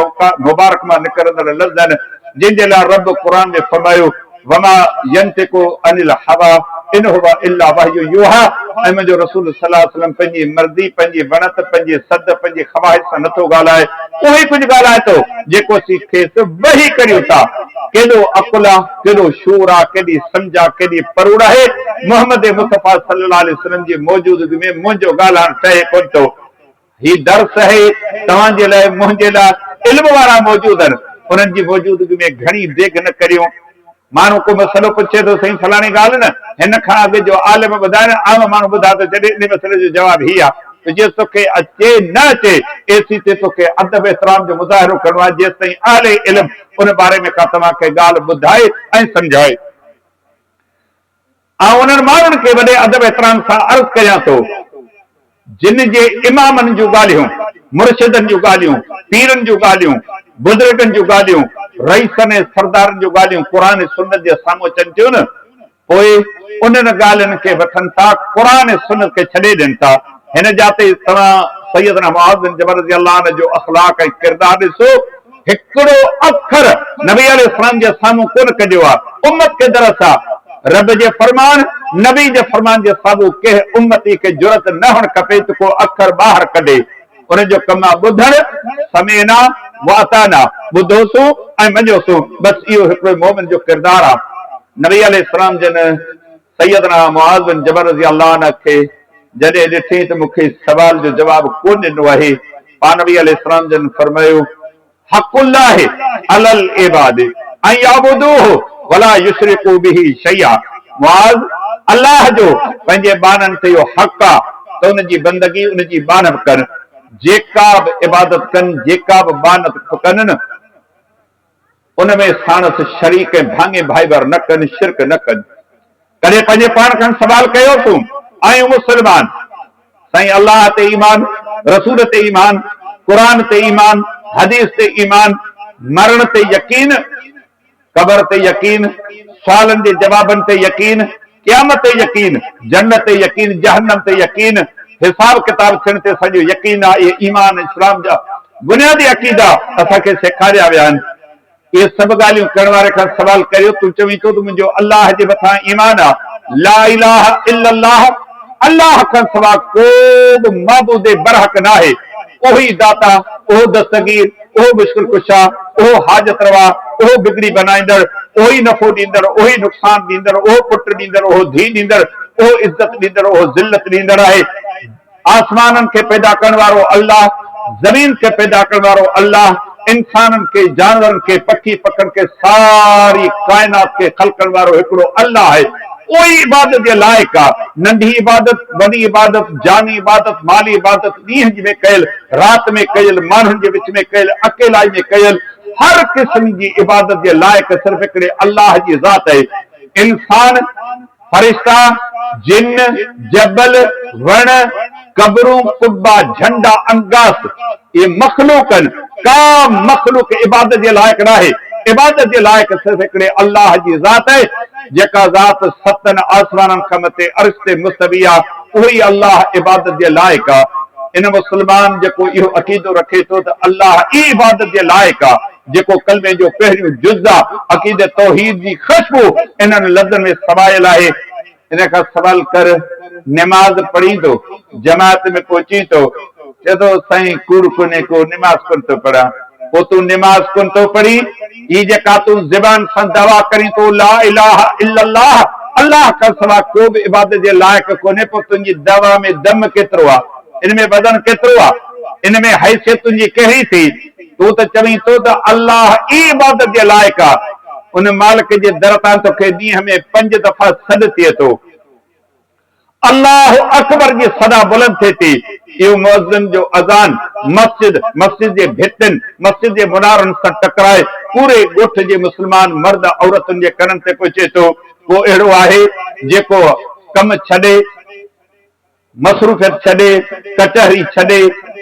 मुबारक मां निकिरंदड़ लफ़्ज़ आहिनि, जिन जे लाइ रब क़ुरान में फरमायो, वमा यंतिकु अनिल हवा इन हुवा इल्ला वहयु यूहा। ऐं मुंहिंजो रसूल सल्लल्लाहु अलैहि वसल्लम पंहिंजी मर्ज़ी, पंहिंजी वणत, पंहिंजे सद, पंहिंजे ख़वाहिश सां नथो ॻाल्हाए, उहो ई कुझु ॻाल्हाए थो जेको असीं खेसि वही करियूं था। केॾो अकुल आहे, केॾो शूर आहे, केॾी सम्झ आहे, केॾी परूड़ आहे। मोहम्मद मुस्तफ़ा सल्लल्लाहु अलैहि वसल्लम जी मौजूदगी में मुंहिंजो ॻाल्हाइण ठहे कोन थो। ही दर्स आहे तव्हांजे लाइ, मुंहिंजे लाइ, इल्म वारा मौजूद आहिनि, उन्हनि जी मौजूदगी में घणी देग न करियूं। माण्हू को मसलो पुछे थो, साईं फलाणी ॻाल्हि न हिन खां अॻु जो आलिम ॿुधाए, आम माण्हू ॿुधाए थो छॾे, इन मसइले जो जवाब ही आहे। जे तोखे अचे न अचे, एसी ते तोखे अदब एतिराम जो मुज़ाहिरो करणो आहे, जेसि ताईं आले इल्म उन बारे में का तव्हांखे ॻाल्हि ॿुधाए ऐं सम्झाए। ऐं उन्हनि माण्हुनि खे वॾे अदब एतिराम सां अर्ज़ कयां थो, जिन जे इमामनि जूं ॻाल्हियूं, मुर्शिदनि जूं ॻाल्हियूं, पीरनि जूं ॻाल्हियूं, बुज़ुर्गनि जूं ॻाल्हियूं, रईसनि ऐं सरदारनि जूं ॻाल्हियूं क़ुरान सुन्नत जे साम्हूं अचनि थियूं न, पोइ उन्हनि ॻाल्हियुनि खे वठनि था, क़ुरान सुन्नत खे छॾे ॾियनि था। हिन जाते तव्हां सैयदना मुआज़ बिन जबल रज़ियल्लाहु अन्हु जो अख़लाक़ ऐं किरदार ॾिसो, हिकिड़ो अखर नबी अलैहिस्सलाम जे साम्हूं कोन कढियो आहे। उम्मत खे दरस आहे, रब जे फरमान, नबी जे फरमान जे साम्हूं कंहिं उम्मती खे जुरत न हुअणु खपे त को अखर ॿाहिरि कढे। उनजो कमु आहे ॿुधणु, समेना वाताना, ॿुधोसूं ऐं मञोसूं, बसि इहो हिकिड़ो मोमिन जो किरदार आहे। नबी अलैहिस्सलाम जन सैयदना मुआज़ बिन जबल रज़ियल्लाहु अन्हु खे जॾहिं ॾिठी त मूंखे सवाल जो जवाब कोन ॾिनो आहे, पाण नबी अलैहिस्सलाम जन फरमायो, हक़ुल्लाहि अलल इबाद ऐं याबुदूहु वला युशरिकू बिही शैया। मुआज़, अल्लाह जो पंहिंजे बाननि ते इहो हक़ आहे त उन जी बंदगी, उन जी बानब कर, जेका बि इबादत कनि, जेका बि बानत कनि न, उनमें साणस शरीक ऐं भाङे भाईबर न कनि, शिरक न कनि। कॾहिं पंहिंजे पाण खां सवाल कयो तूं आहियूं मुस्लमान, साईं अल्लाह ते ईमान, रसूल ते ईमान, क़ुरान ते ईमान, हदीस ते ईमान, मरण ते यकीन, कबर ते यकीन, सुवालनि जे जवाबनि ते यकीन, क़यामत ते यकीन, जन्नत ते यकीन, जहन्नम ते यकीन, हिसाब किताब थियण ते सॼो यकीन आहे। इहे ईमान इस्लाम जा बुनियादी अक़ीदा असांखे सेखारिया विया आहिनि। इहे सभु ॻाल्हियूं करण वारे खां सवाल करियो, तूं चवीं थो त मुंहिंजो अल्लाह जे मथां ईमान आहे। ला इलाहा इल्लल्लाह, अल्लाह खां सवाइ को बि माबूद बरहक न आहे। ओही दाता, ओहो दस्तगीर, ओहो मुश्किल कुशा, ओहो हाजत रवा, ओहो बिगड़ी बनाईंदड़, ओही नफ़ो ॾींदड़, ओही नुक़सान ॾींदड़, ओहो पुट ॾींदड़, ओहो धी ॾींदड़, ओहो इज़त ॾींदड़, ओहो ज़िल्लत ॾींदड़ आहे। आसमाननि खे पैदा करण वारो अल्लाह, ज़मीन खे पैदा करण वारो अल्लाह, इंसाननि खे, जानवरनि खे, पखी पखनि खे, सारी काइनात खे ख़ल्क़ण वारो हिकिड़ो अल्लाह आहे। कोई इबादत जे लाइक़ आहे। नंढी इबादत, वॾी इबादत, जानी इबादत, माली इबादत, ॾींहं में कयल, राति में कयल, माण्हुनि जे विच में कयल, अकेलाई में कयल, हर क़िस्म जी इबादत जे लाइक़ सिर्फ़ हिकिड़े अल्लाह जी ज़ात आहे। इंसान, फरिश्ता, जिन, जबल, वण, कबरूं, कुब्बा, झंडा, अंगास, ये मखलूक आहिनि। का मखलूक इबादत जे लाइक़ न आहे। इबादत जे लाइक़ सिर्फ़ हिकिड़े अल्लाह जी ज़ात आहे, जेका ज़ात सतनि आसमाननि खां मथे अर्श ते मुस्तवी आहे। उहो अल्लाह इबादत जे लाइक़ आहे। इन मुस्लमान जेको इहो अक़ीदो रखे थो त अल्लाह ई इबादत जे लाइक़ आहे, जेको कलमे जो पहिरियों जुज़ आहे, अक़ीदे तौहीद जी ख़ुशबू इन्हनि लफ़्ज़नि में समायल आहे। इन खां सवाल कर, नमाज़ पढ़ींदो, जमात में पहुची थो, चए थो साईं कूड़ कोन्हे को, नमाज़ कोन थो पढ़ा। पोइ तूं नमाज़ कोन थो पढ़ी, ही जेका तूं ज़बान सां दवा करीं थो ला इलाहा इल्लल्लाह, अल्लाह खां सवाइ को बि इबादत जे लाइक़ कोन्हे, पोइ तुंहिंजी दवा में दम केतिरो आहे, इन में बदन केतिरो आहे, इन में हैसियत तुंहिंजी कहिड़ी थी? तूं त चवीं थो त अल्लाह ई इबादत जे लाइक़ आहे। उन मालिक जे दर तां तोखे ॾींहं में 5 दफ़ा सॾु थिए थो, अल्लाह अकबर जी सदा बुलंद थिए थी। इहो मुअज़्ज़िन जो अज़ान मस्जिद जे भितियुनि, मस्जिद जे मुनारनि सां टकराए पूरे ॻोठ जे मुस्लमान मर्द औरतुनि जे कननि ते पहुचे थो। को अहिड़ो आहे जेको कम छॾे, मसरूफ़ियत छॾे, कचहरी छॾे,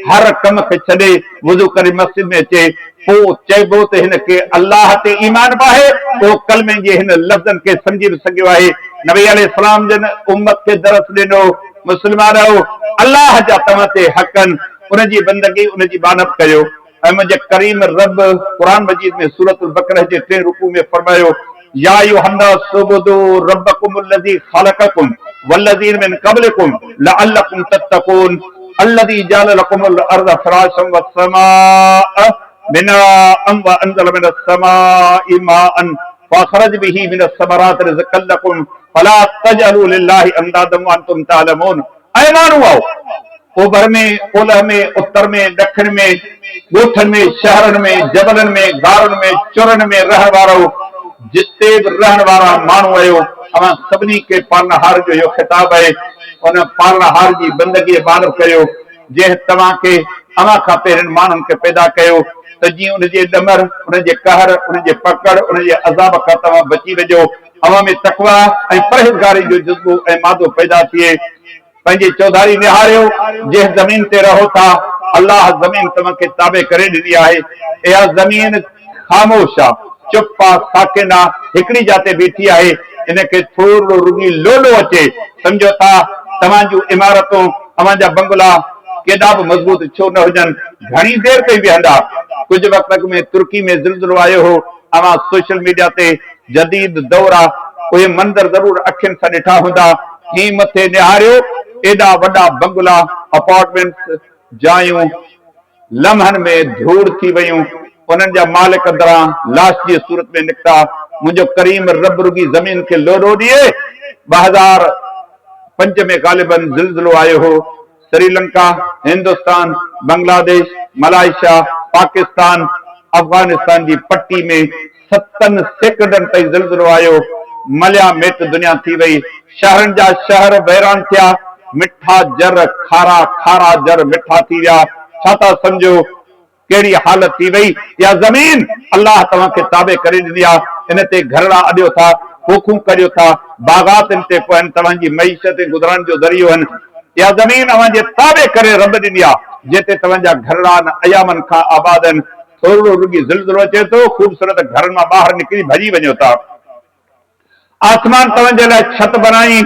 हर कम खे छॾे, वुज़ू करे मस्जिद में अचे, पोइ चइबो त हिनखे अल्लाह ते ईमान बि आहे, पोइ कलमे जे हिन लफ़्ज़नि खे सम्झी बि सघियो आहे। नबी अलैहिस्सलाम जन उम्मत खे दरस ॾिनो, मुस्लमानो अल्लाह जा तव्हां ते हक़ आहिनि, उनजी बंदगी, उनजी बानत कयो। ऐं मुंहिंजे करीम रब क़ुरान मजीद में सूरतुल बक़रह जे 3 रुकू में फरमायो, या अय्युहन्नास उबुदू रब्बकुमुल्लज़ी ख़लक़कुम वल्लज़ीन मिन क़ब्लिकुम लअल्लकुम तत्तक़ून अल्लज़ी जअल लकुमुल अर्ज़ फ़राशम वस्समाअ बिनाअन वअनज़ल मिनस समाइ माअन फ़अख़रज बिही मिनस समरात रिज़क़न लकुम फ़ला तजअलू लिल्लाहि अंदादम वअंतुम तअलमून। ऐं माण्हू ओभर में, ओलह में, उत्तर में, ॾखिण में, ॻोठनि में, शहरनि में, जबलनि में, गारनि में, चुरनि में रहण वारो, जिते बि रहण वारा माण्हू आहियो, अवां सभिनी खे पालनहार जो इहो ख़िताब आहे। उन पालनहार जी बंदगी इबादत कयो, जंहिं तव्हांखे अवां खां पहिरियों माण्हुनि खे पैदा कयो, त जीअं उनजे ॾमर, उनजे कहर, उनजे पकड़, उनजे अज़ाब खां तव्हां बची वञो। अवां में तक़वा ऐं परहेज़गारी जो जज़्बो ऐं मादो पैदा थिए। पंहिंजी चौधारी निहारियो, जंहिं ज़मीन ते रहो था, अल्लाह ज़मीन तव्हांखे ताबे करे ॾिनी आहे। इहा ज़मीन ख़ामोश आहे, चुप आहे, साकिन आहे, हिकिड़ी जाते बीठी आहे। इनखे थोरो रुॻी लोलो अचे, सम्झो था तव्हां जूं इमारतूं, तव्हांजा बंगला केॾा बि मज़बूत छो न हुजनि, घणी देर ताईं बीहंदा। कुझु वक़्त में तुर्की में ज़िलज़िलो आयो हो, अवां सोशल मीडिया ते जदीद दौर आहे, उहे मंदर ज़रूर अखियुनि सां ॾिठा हूंदा। ही मथे निहारियो, एॾा वॾा बंगला, अपार्टमेंट्स, जायूं लम्हनि में धूड़ थी वयूं, उन्हनि जा मालिक दरां लाश जी सूरत में निकिता। मुंहिंजो करीम रब रुगी ज़मीन खे लोॾो ॾिए। 2005 में ग़ालिबन ज़िलज़िलो आयो हो। श्रीलंका, हिंदुस्तान, बांग्लादेश, मलाइशिया, पाकिस्तान, अफगानिस्तान जी पट्टी में 7 सेकंडनि ताईं ज़िलज़िलो आयो। मलिया मेट दुनिया थी वई, शहरनि जा शहर वैरान थिया, मिठा जर खारा, खारा जर मिठा थी विया, छा था सम्झो कहिड़ी हालत थी वई। या ज़मीन अल्लाह तव्हांखे ताबे करे ॾिनी आहे, इन ते घरड़ा अॾियो था, पोखूं करियो था, बागातनि ते पवनि, तव्हांजी मईशत गुज़रण जो ज़रियो आहिनि। या ज़मीन अव्हांजे ताबे करे रब ॾिनी आहे, जिते तव्हांजा घरड़ा अयामनि खां आबाद आहिनि। थोरो रुॻी ज़िलज़िलो अचे थो, ख़ूबसूरत घरनि मां ॿाहिरि निकिरी भॼी वञो था। आसमान तव्हांजे लाइ छत बनाई,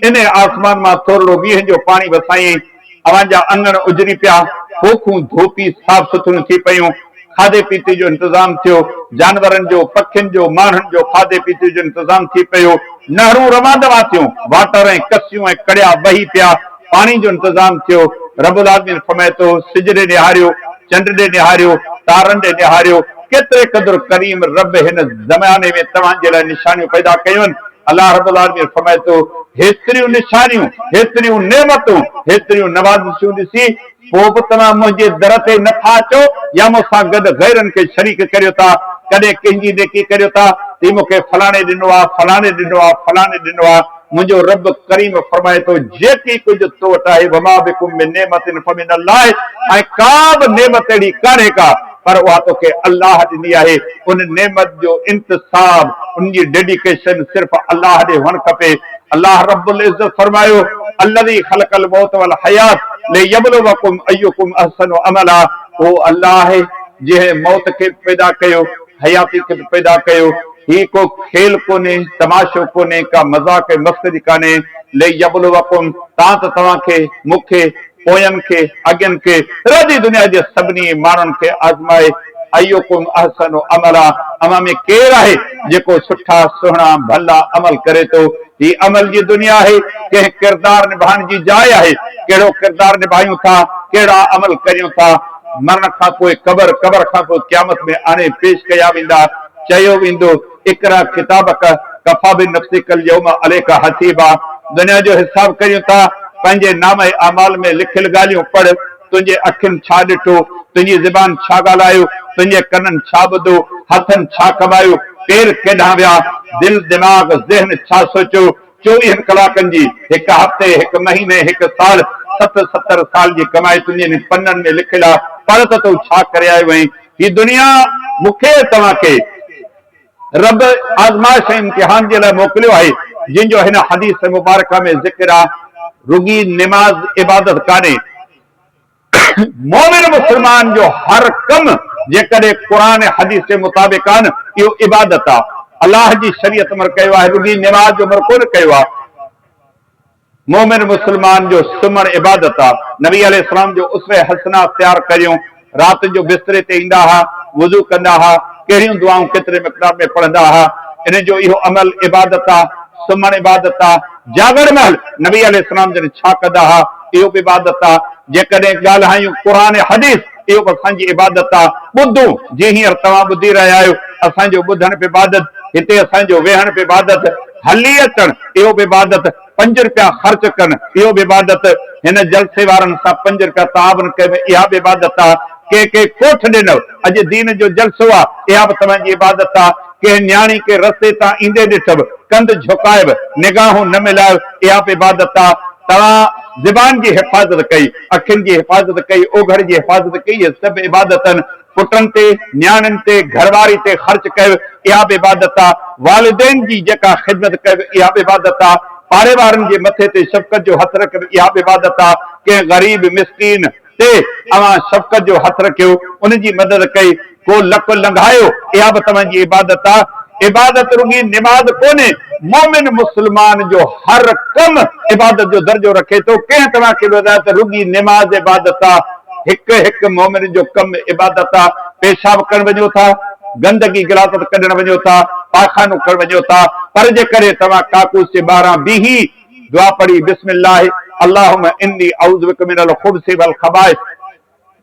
इन आसमान मां थोरो वीह जो पाणी वसाई, अव्हांजा अंगण उजरी पिया, पोखूं धोपी साफ़ सुथरियूं थी पयूं, खाधे पीते जो इंतज़ाम थियो, जानवरनि जो, पखियुनि जो, माण्हुनि जो खाधे पीते जो इंतज़ाम थी पियो, नहरूं रवादवा थियूं, वाटर ऐं कसियूं ऐं कड़िया बही पिया, पाणी जो इंतज़ाम थियो। रब्बुल आलमीन फरमाए थो, सिज ॾे निहारियो, चंड ॾे निहारियो, तारनि ॾे निहारियो, केतिरे क़दुरु करीम रब हिन ज़माने में तव्हांजे लाइ निशानियूं पैदा कयूं आहिनि। अल्लाह रब्बुल आलमीन फरमाए थो, हेतिरियूं निशानियूं, हेतिरियूं नेमतूं, हेतिरियूं नवाज़िशूं ॾिसी पोइ बि तव्हां मुंहिंजे दर ते नथा अचो, या मूंसां गॾु गैरनि खे शरीक करियो था, कॾहिं कंहिंजी नेकी करियो था, ही मूंखे फलाणे ॾिनो आहे, फलाणे ॾिनो आहे, फलाणे ॾिनो आहे। मुंहिंजो रब करीम फरमाए थो, जेकी कुझु तो वटि आहे, वमा बिकुम मिन नेमतिन फमिनल्लाह, ऐं का बि नेमत अहिड़ी कान्हे का, पर उहा तोखे अल्लाह ॾिनी आहे। उन नेमत जो इंतसाब, उनजी डेडिकेशन सिर्फ़ अल्लाह ॾे हुअणु खपे। अल्लाह रब्बुल इज़्ज़त फरमायो, अल्लज़ी ख़लक़ल मौत वल हयात लियब्लुवकुम अय्युकुम अहसनु अमला। वो अल्लाह है जंहिं मौत खे पैदा कयो, हयाती खे पैदा कयो। ही को खेल कोन्हे, तमाशो कोन्हे, का मज़ाक ऐं मस्करी कान्हे। लियब्लुवकुम, तां त तव्हांखे, मूंखे, पोयनि खे, अॻियनि खे, रदी दुनिया जे सभिनी माण्हुनि खे आज़माए, अय्युकुम अहसनु अमला, अमा में केरु आहे जेको सुठा सुहिणा भला अमल करे थो। ही अमल जी दुनिया आहे, कंहिं किरदार निभाइण जी जाइ आहे। कहिड़ो किरदार निभायूं था, कहिड़ा अमल करियूं था, मरण खां पोइ कबर, कबर खां पोइ क़यामत में आणे पेश कया वेंदा। चयो वेंदो, इकरा किताबक कफ़ा बिनफ्सिकल यौम अलैका हसीबा। दुनिया जो हिसाब करियूं था, पंहिंजे नाम ऐं अमाल में लिखियल ॻाल्हियूं पढ़। तुंहिंजे अखियुनि छा ॾिठो, तुंहिंजी ज़बान छा ॻाल्हायो, तुंहिंजे कननि छा ॿुधो, हथनि छा कमायो, पेर केॾां विया, दिल दिमाग़ ज़हन छा सोचियो। 24 कलाकनि जी, हिकु हफ़्ते, हिकु महीने, हिकु साल, 70 साल जी कमाई तुंहिंजे पन्ननि में लिखियल आहे, पर त तूं छा करे आयो आहीं। ही दुनिया मूंखे तव्हांखे रब आज़माइश ऐं इम्तिहान जे लाइ मोकिलियो आहे, जिन जो हिन हदीस मुबारक में ज़िक्र आहे। रुॻी निमाज़ इबादत कान्हे, मोमिन मुस्लमान जो हर कम जेकॾहिं क़ुरान ऐं हदीस जे मुताबिक़ आहे न, इहो इबादत आहे। अल्लाह जी शरीयत में कयो आहे, रुॻी निमाज़ जो अमर कोन कयो आहे। मोमिन मुस्लमान जो सुम्हण इबादत आहे। नबी अलैहिस्सलाम जो उसवे हसना तयार करियूं, राति जो बिस्तरे ते ईंदा हुआ, वुज़ू कंदा हुआ, कहिड़ियूं दुआऊं केतिरे मिक़दार में पढ़ंदा हुआ। इन जो इहो अमल इबादत आहे, सुम्हण इबादत आहे। जागड़ महल नबी अलैहिस्सलाम जन छा कंदा हुआ, इहो बि इबादत आहे। जेकॾहिं ॻाल्हायूं क़ुरान ऐं हदीस, इहो बि असांजी इबादत आहे। ॿुधूं, जीअं हींअर तव्हां ॿुधी रहिया आहियो, असांजो ॿुधण बि इबादत, हिते असांजो वेहण बि इबादत, हली अचण इहो बि इबादत, 5 रुपया ख़र्च कनि इहो बि इबादत, हिन जलसे वारनि सां 5 रुपया तावन कयो, इहा बि इबादत आहे। के कोठ ॾिनव, अॼु दीन जो जलसो आहे, इहा बि तव्हांजी इबादत आहे। कंहिं न्याणी खे रस्ते तां ईंदे ॾिठव, कंध झुकायव, निगाहूं न मिलायो, इहा बि इबादत आहे। तव्हां ज़बान जी हिफ़ाज़त कई, अखियुनि जी हिफ़ाज़त कई, ओघड़ जी हिफ़ाज़त कई, इहे सभु इबादत आहिनि। पुटनि ते, न्याणियुनि ते, घरवारी ते ख़र्च कयो, इहा बि इबादत आहे। वालिदैन जी जेका ख़िदमत कयो, इहा बि इबादत आहे। पाड़े वारनि जे मथे ते शफ़क़त जो हथ रखियो, इहा बि इबादत आहे। कंहिं ग़रीब मिस्कीन ते अवां शफ़क़त जो हथ रखियो, उन जी मदद कई, को लक लंघायो, इहा बि तव्हांजी इबादत आहे। इबादत रुॻी निमाज़ कोन्हे, मोमिन मुस्लमान जो हर कम इबादत जो दर्जो रखे थो। कंहिं तव्हांखे ॿुधाए त रुॻी निमाज़ इबादत आहे। हिकु हिकु मोमिन जो कम इबादत आहे। पेशाब करण वञो था, गंदगी गिलासत कढण वञो था, पाखानो करण वञो था, पर जेकॾहिं तव्हां काकूस जे ॿाहिरां बीही दुआ पढ़ी, बिस्मिल्लाह अल्लाहुम्मा इन्नी अऊज़ु बिका मिनल खुब्सी वल खबाइस,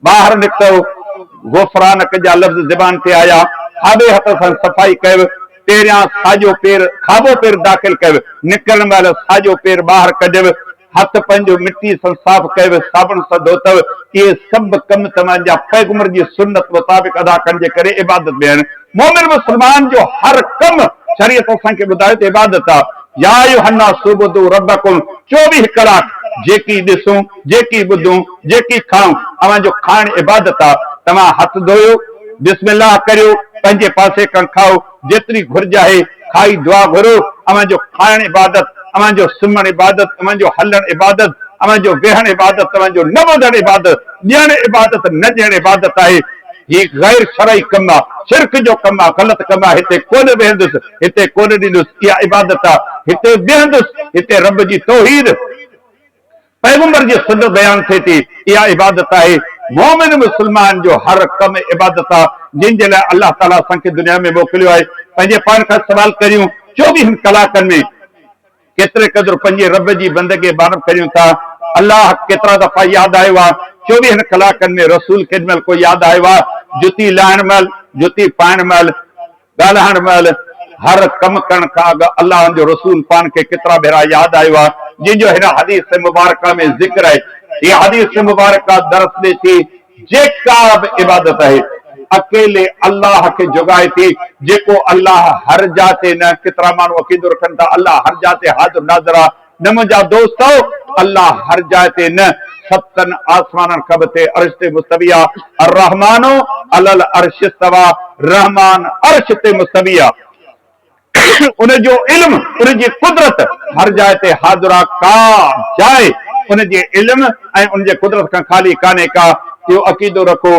ॿाहिरि निकितो, गुफ़रानक जा लफ़्ज़ ज़बान ते आया, खाॿे हथ सां सफ़ाई कयो, पहिरियां साॼो पेर, खाॿो पेर दाख़िल कयो, निकिरण महिल साॼो पेर ॿाहिरि कढियव, हथ पंहिंजो मिटी सां साफ़ कयो, साबुण सां धोतव। इहे सभु कम तव्हांजा पैगंबर जी सुन्नत मुताबिक़ अदा करण जे करे इबादत में आहिनि। मोमिन मुस्लमान जो हर कम शरीयत असांखे ॿुधायो त इबादत आहे। या अय्युहन्नास उबुदू रब्बकुम, 24 कलाक जेकी ॾिसूं, जेकी ॿुधूं, जेकी खाऊं, अवां जो खाइण इबादत आहे। तव्हां हथ धोयो, बिस्मिल्लाह करियो, पंहिंजे पासे खां खाओ, जेतिरी घुर्ज आहे खाई दुआ घुरो। अवां जो खाइण इबादत, अवां जो सुम्हण इबादत, अवां जो हलण इबादत, अवां जो वेहण इबादत, अवां जो न ॿुधण इबादत, ॾियण इबादत, न ॾियण इबादत आहे। ही गैर शरई कम आहे, शिरक जो कम आहे, ग़लत कम आहे। हिते कोन वेहंदुसि, हिते कोन ॾींदुसि, इहा इबादत आहे। हिते वेहंदुसि, हिते रब जी तौहीद, पैगंबर जी सुन्नत बयान थिए थी, इहा इबादत आहे। मोमिन मुस्लमान जो हर कम इबादत आहे, जिन जे लाइ अलाह ताला असांखे दुनिया में मोकिलियो आहे। पंहिंजे पाण खां सवाल करियूं, 24 कलाकनि में केतिरे क़दुरु पंहिंजे रब जी बंदगी बारम करियूं था। अलाह केतिरा दफ़ा यादि आयो आहे, 24 कलाकनि में रसूल केॾी महिल को यादि आयो आहे, जुती लाहिण महिल, जुती पाइण महिल, ॻाल्हाइण महिल, हर कम करण खां अॻु अलाह जो रसूल पान खे केतिरा भेरा यादि आयो आहे, जंहिंजो हिन हदीस मुबारका में ज़िक्र आहे। हीअ हदीस मुबारका दर्स ॾे थी, जेका बि इबादत आहे अकेले अल्लाह खे जुगाए थी, जेको अल्लाह हर जाते न। केतिरा माण्हू अक़ीदो रखनि था अल्लाह हर जाते हाज़िर नाज़िर आहे। न मुंहिंजा दोस्तो, अल्लाह हर जाइ ते न, सतनि आसमाननि खां मथे अर्श ते मुस्तवी आहे। अर्रहमानो अलल अर्श इस्तवा, रहमान अर्श ते मुस्तवी आहे। उनजो इल्म, उनजी कुदरत हर जाइ ते हाज़िर आहे। का जाइ उनजे इल्म ऐं उनजे कुदरत खां ख़ाली कान्हे का। इहो अक़ीदो रखो।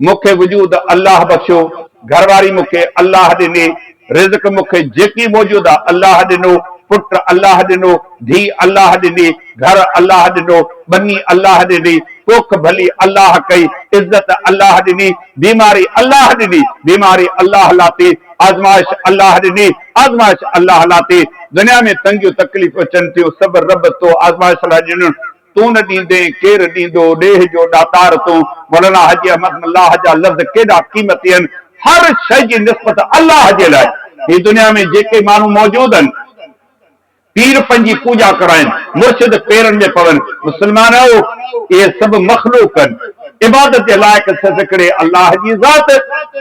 मूंखे वजूद अल्लाह बख़्शो, घरवारी मूंखे अल्लाह ॾिनी, रिज़्क मूंखे जेकी मौजूद आहे अल्लाह ॾिनो, पुट अल्लाह ॾिनो, धी अल्लाह ॾिनी, घर अल्लाह ॾिनो, बनी अल्लाह ॾिनी, कोख भली अल्लाह कई, इज़त अल्लाह ॾिनी, बीमारी अल्लाह ॾिनी, बीमारी अल्लाह लाती, आज़माइश अल्लाह ॾिनी, आज़माइश अल्लाह लाती। दुनिया में तंगियूं तकलीफ़ अचनि थियूं, सभु रब तो आज़माइश लाइ ॾिनो। तूं न ॾींदे केरु ॾींदो, ॾेह जो ॾातार तूं। मौलाना हाजी अहमद अल्लाह जा लफ़्ज़ केॾा क़ीमती आहिनि। हर शइ जी निस्बत अल्लाह जे लाइ। ही दुनिया में जेके माण्हू मौजूद आहिनि, पीर पंहिंजी पूजा कराइनि, मुर्शिद पेरनि में पवनि, मुस्लमान आहियो, इहे सभु मखलूक आहिनि। इबादत जे लाइक़ सिर्फ़ हिकिड़े अल्लाह जी ज़ात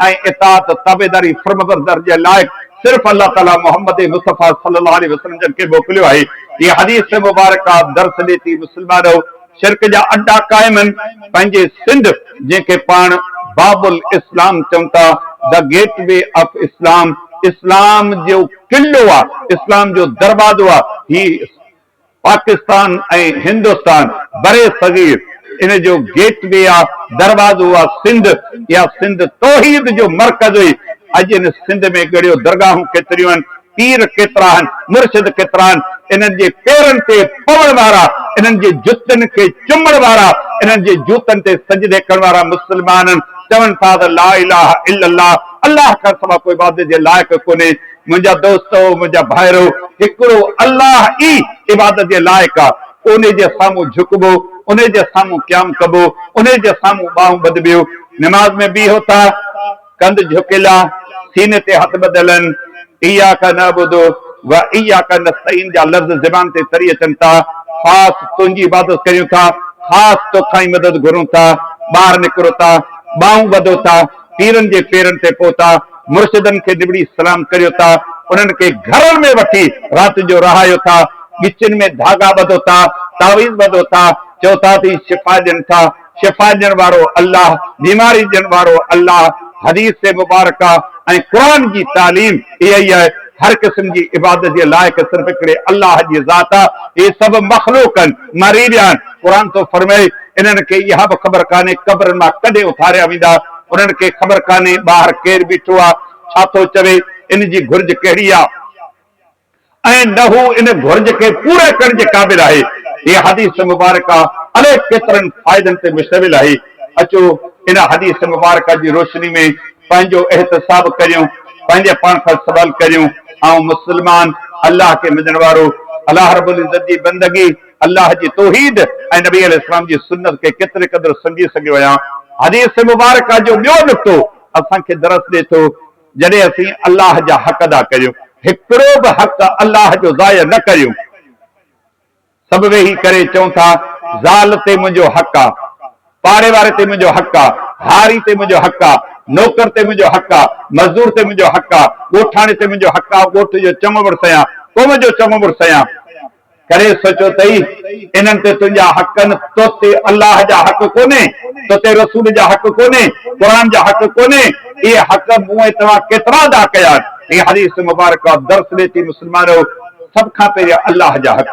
ऐं इताअत ताबेदारी फर्मबरदार जे लाइक़ सिर्फ़ अल्लाह ताला मोहम्मद मुस्तफ़ा सल्लल्लाहु अलैहि वसल्लम जन खे मोकिलियो आहे। ये हदीस मुबारका दर्स ॾे थी, मुस्लमानो, शिरक जा अड्डा क़ाइम आहिनि। पंहिंजे सिंध, जंहिंखे पाण बाबुल इस्लाम चऊं था, the gateway of Islam, इस्लाम जो किलो आहे, इस्लाम जो दरवाज़ो आहे। ही पाकिस्तान ऐं हिंदुस्तान बरे सगीर, इन जो गेट वे आहे, दरवाज़ो आहे सिंध। या सिंध तौहीद जो मरकज़ हुई। अॼु इन सिंध में गड़ियो दरगाहूं केतिरियूं आहिनि, पीर केतिरा आहिनि, मुर्शिद केतिरा आहिनि। इन्हनि जे पेरनि ते पवण वारा, इन्हनि जे जुतनि खे चुमण वारा, इन्हनि जे जूतनि ते सजदे करण वारा मुस्लमान चवनि था त ला इलाहा इल्लल्लाह, अल्लाह खां सवाइ कोई इबादत जे लाइक़ कोन्हे। मुंहिंजा दोस्तो, मुंहिंजा भाइरो, हिकिड़ो अल्लाह ई इबादत जे लाइक़ आहे। उन जे साम्हूं झुकबो, उन जे साम्हूं क़याम कबो, उन जे साम्हूं ॿाहूं ॿधबियो। निमाज़ में बीहो था, कंध झुकियल आहे, सीने ते हथ ॿधल आहिनि। इय्याका नअबुदु व इय्याका नस्तईन जा लफ़्ज़ ज़बान ते तरी अचनि था। ख़ासि तुंहिंजी इबादत कयूं था, ख़ासि तोखां ई मदद घुरूं था। ॿाहिरि निकिरो था, ॿाहूं ॿधो था, पीरनि जे पेरनि ते पहुता, मुर्शिदनि खे निबड़ी सलाम करियो था, उन्हनि खे घरनि में वठी राति जो रहायो था, गिचनि में धागा ॿधो था, तावीज़ ॿधो था, चओ था थी शिफ़ा ॾियनि था। शिफ़ा ॾियण वारो अल्लाह, बीमारी ॾियण वारो अल्लाह। हदीस मुबारका ऐं क़ुरान जी तालीम इहा ई आहे। हर क़िस्म जी इबादत जे लाइक़ सिर्फ़ हिकिड़े अल्लाह जी ज़ात आहे। इहे सभु मखलूक आहिनि, मरी विया आहिनि। क़ुरान थो फरमाए, इन्हनि खे इहा बि ख़बर कान्हे कब्रनि मां कॾहिं उथारिया वेंदा। उन्हनि खे ख़बर कान्हे ॿाहिरि केरु बीठो आहे, छा थो चवे, इन जी घुर्ज कहिड़ी आहे ऐं न हू इन घुर्ज खे पूरे करण जे क़ाबिल आहे। इहा हदीस मुबारका अलाए केतिरनि फ़ाइदनि ते मुश्तमिल आहे। अचो इन हदीस मुबारका जी रोशनी में पंहिंजो एहतिसाब करियूं, पंहिंजे पाण खां सवाल करियूं। ऐं मुस्लमान, अल्लाह खे मञण वारो, अल्लाह रब्बुल इज़्ज़त जी बंदगी, अल्लाह जी तौहीद ऐं नबी अलैहिस्सलाम जी सुन्नत खे केतिरे क़दुरु सम्झी सघियो आहियां। हदीस मुबारका जो ॿियो नुक़्तो असांखे दरस ॾे थो, जॾहिं असीं अल्लाह जा हक़ अदा करियूं, हिकिड़ो बि हक़ अल्लाह जो ज़ाया न करियूं। सभु वेही करे चऊं था, ज़ाल ते मुंहिंजो हक़ आहे, पाड़े वारे ते मुंहिंजो हक़ आहे, हारी ते मुंहिंजो हक़ आहे, नौकर ते मुंहिंजो हक़ आहे, मज़दूर ते मुंहिंजो हक़ आहे, ॻोठाणे ते मुंहिंजो हक़ आहे, ॻोठ जो चङो मुड़ुसु आहियां, क़ौम जो चङो मुड़ुसु आहियां। करे सोचो तई इन्हनि ते तुंहिंजा हक़ आहिनि, तो ते अलाह जा हक़ कोन्हे, तो ते रसूल जा हक़ कोन्हे, क़ुर जा हक़ कोन्हे। इहे हक़ मूं ऐं तव्हां केतिरा अदा कया आहिनि। इहे हदीस मुबारक दर्स ॾे थी मुस्लमानो, सभ खां पहिरियों अलाह जा हक़,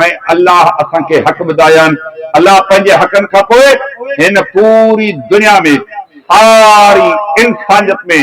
ऐं अलाह असांखे हक़ ॿुधाया आहिनि। अलाह पंहिंजे हक़नि खां पोइ हिन पूरी दुनिया में सारी इंसानियत में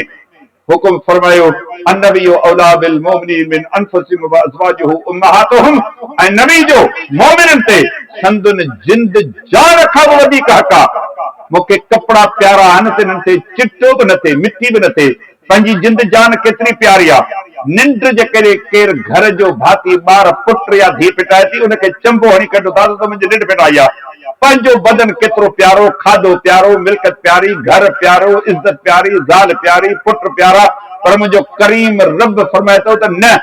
हुकुम फरमायो, अन्नबिय्यु औला बिल मुमिनीन मिन अनफुसिहिम व अज़वाजुहु उम्महातुहुम, ऐं नबी जो मोमिननि ते संदुनि जिंद जान खां बि वधीक हक़ आहे। मूंखे कपिड़ा प्यारा आहिनि त हिननि ते चिटो बि न थिए, मिटी बि न थिए। पंहिंजी जिंद जान केतिरी प्यारी आहे। निंड जे करे केरु घर जो भाती ॿार पुट या धीउ पिटाए थी, उनखे चंबो हणी कढो था त मुंहिंजी निंड पिटाई आहे। पंहिंजो बदन केतिरो प्यारो, खाधो प्यारो, मिल्कत प्यारी, घर प्यारो, इज़त प्यारी, ज़ाल प्यारी, पुट प्यारा, पर मुंहिंजो करीम रब फरमाए थो त न,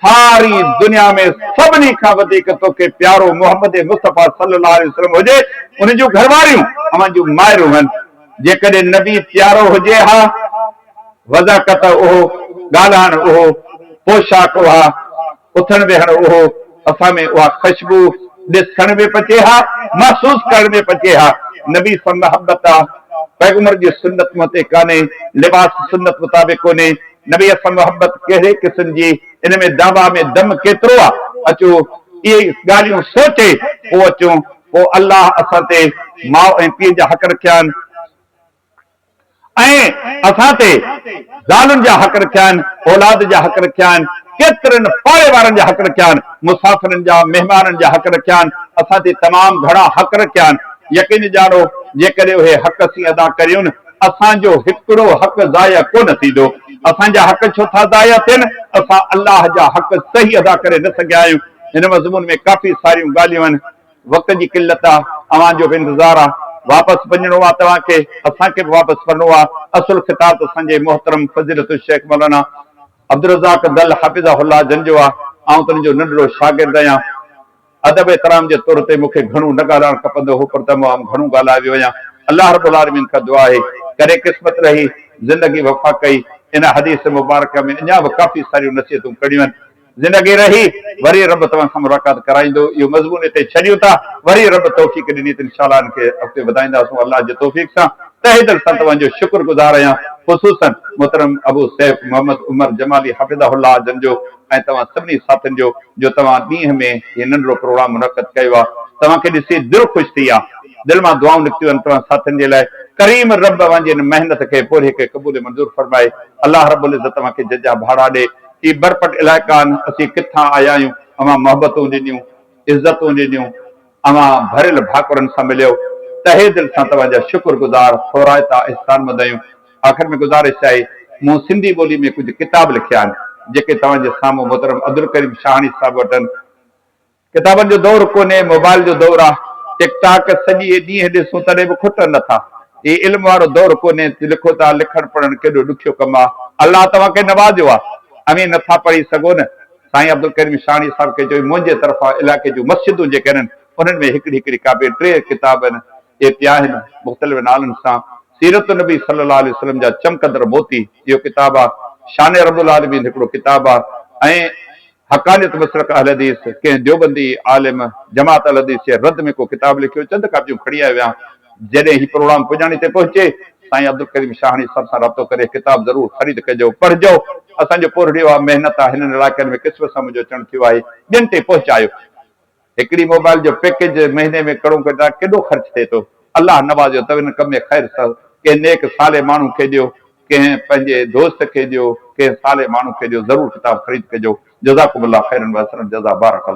सारी दुनिया में सभिनी खां वधीक तोखे प्यारो मोहम्मद मुस्तफ़ा सल्लल्लाहु अलैहि वसल्लम हुजे, उन जूं घरवारियूं अवां जूं माइरूं आहिनि। जेकॾहिं नबी प्यारो हुजे हा, वज़ाकत उहो, ॻाल्हाइण उहो, पोशाक उहा, उथण वेहण उहो, असां में उहा ख़ुशबू ॾिसण में पचे हा, महसूस करण में पचे हा। नबी सां मोहब्बत आहे, पैगंबर जी सुन्नत मते कान्हे, लिबास सुन्नत मुताबिक़ कोन्हे। नबी सां मोहब्बत कहिड़े क़िस्म जी, इन में दावा में दम केतिरो आहे। अचो इहे ॻाल्हियूं सोचे पोइ अचूं, पोइ अलाह असां ते माउ ऐं पीउ जा हक़ रखिया आहिनि, ऐं असां ते ज़ालुनि जा हक़ रखिया आहिनि, औलाद जा हक़ रखिया आहिनि, केतिरनि पाड़े वारनि जा हक़ रखिया आहिनि, मुसाफ़िरनि जा, महिमाननि जा हक़ रखिया आहिनि। असां ते तमामु घणा हक़ रखिया आहिनि। यकीन ॼाणो, जेकॾहिं उहे हक़ असीं अदा करियूं, असांजो हिकिड़ो हक़ ज़ाया कोन थींदो। असांजा हक़ छो था ज़ाया थियनि? असां अलाह जा हक़ सही अदा करे न सघिया आहियूं। हिन मज़मून में काफ़ी सारियूं ॻाल्हियूं आहिनि, वक़्त जी किल्लत आहे, अवां जो बि इंतज़ारु आहे। वापसि वञिणो आहे तव्हांखे, असांखे बि वापसि वञिणो आहे। असुल ख़िताब असांजे मोहतरम फज़ीलत शेख मौलाना अब्दुल रज़ाक दल हाफ़िज़हुल्लाह जन जो आहे। आउं त उनजो नंढड़ो शागिर्दु आहियां। अदब एहतराम जे तौर ते मूंखे घणो न ॻाल्हाइणु खपंदो हो, पर तमामु घणो ॻाल्हाए वियो आहियां। अलाह रब्बुल आलमीन खां दुआ आहे, करे क़िस्मत रही, ज़िंदगी वफ़ा कई। इन हदीस मुबारक में अञा बि काफ़ी सारियूं नसीहतूं कढियूं आहिनि। ज़िंदगी रही, वरी रब तव्हां सां मुलाक़ात कराईंदो। इहो मज़मून हिते छॾियूं था, वरी रब तौफ़ीक़ ॾिनी त इंशाअल्लाह इनखे अॻिते वधाईंदासीं अलाह जे तौफ़ीक़ सां। तहे दिलि सां तव्हांजो शुक्रगुज़ार आहियां, ख़ुसूसन मोहतरम अबू सैफ मोहम्मद उमर जमाली हाफ़िज़हुल्लाह जन जो, ऐं तव्हां सभिनी साथियुनि जो तव्हां ॾींहं में हीउ नंढिड़ो प्रोग्राम मुनक़द कयो आहे। तव्हांखे ॾिसी दिलि ख़ुशि थी आहे, दिलि मां दुआऊं निकितियूं आहिनि तव्हां साथियुनि जे लाइ। करीम रब तव्हांजी हिन महिनत खे पूरे खे क़बूल मंज़ूर फरमाए। अलाह रब्बुल इज़्ज़त तव्हांखे जजा भाड़ा ॾे। ही बरपट इलाइक़ा आहिनि, असीं किथां आया आहियूं, अवां मोहबतूं ॾिनियूं, इज़तूं ॾिनियूं, अवां भरियल भाकुरनि सां मिलियो। तहे दिलि सां तव्हांजा शुक्रगुज़ार, थोराइता इहसानमंद आहियूं। आख़िर में गुज़ारिश आहे, मूं सिंधी ॿोली में कुझु किताब लिखिया आहिनि, जेके तव्हांजे साम्हूं मोहतरम अब्दुल करीम शाहानी साहिब वटि आहिनि। किताबनि जो दौरु कोन्हे, मोबाइल जो दौरु आहे। टिकटॉक सॼी ॾींहं ॾिसूं तॾहिं बि खुटनि नथा। ही इल्म वारो दौरु कोन्हे, लिखो था, लिखणु पढ़णु केॾो ॾुखियो कमु आहे। अलाह तव्हांखे नवाज़ियो आहे, अमी नथा पढ़ी सघो न। साईं अब्दुल करीम शाहानी साहिब खे चयो, मुंहिंजे तरफ़ां इलाइक़े जूं मस्जिदूं जेके आहिनि, उन्हनि में हिकिड़ी हिकिड़ी कापी 3 किताब आहिनि, इहे पिया आहिनि मुख़्तलिफ़ नालनि सां। सीरत नबी सल्लल्लाहु अलैहि वसल्लम जा चमकंदड़ मोती इहो किताब आहे। शान रब्बुल आलमीन हिकिड़ो किताब आहे। ऐं हक़ानियत मसलक अहल हदीस, कंहिं देवबंदी आलिम जमात अहल हदीस जे रद में को किताब लिखियो, चंद कापियूं खणी आयो आहियां। जॾहिं ही प्रोग्राम पुॼाणी ते पहुचे, साईं अब्दुल करीम शाहानी साहिब सां राब्तो करे किताब ज़रूर ख़रीद कजो, पढ़जो। असांजो पुरड़ियो आहे, महिनत आहे, हिननि इलाइक़नि में क़िस्मत सां मुंहिंजो अचणु थियो आहे। ॿियनि ते पहुचायो। हिकिड़ी मोबाइल जो पैकेज महीने में करो केॾो ख़र्च थिए थो। अलाह नवाज़ियो त इन कम में ख़ैर सां कंहिं नेक साले माण्हू खे ॾियो, कंहिं पंहिंजे दोस्त खे ॾियो, कंहिं साले माण्हू खे ॾियो। ज़रूर किताब ख़रीद कजो। जज़ाकुमुल्लाह ख़ैरन व अहसन जज़ा। बारक अल्लाह।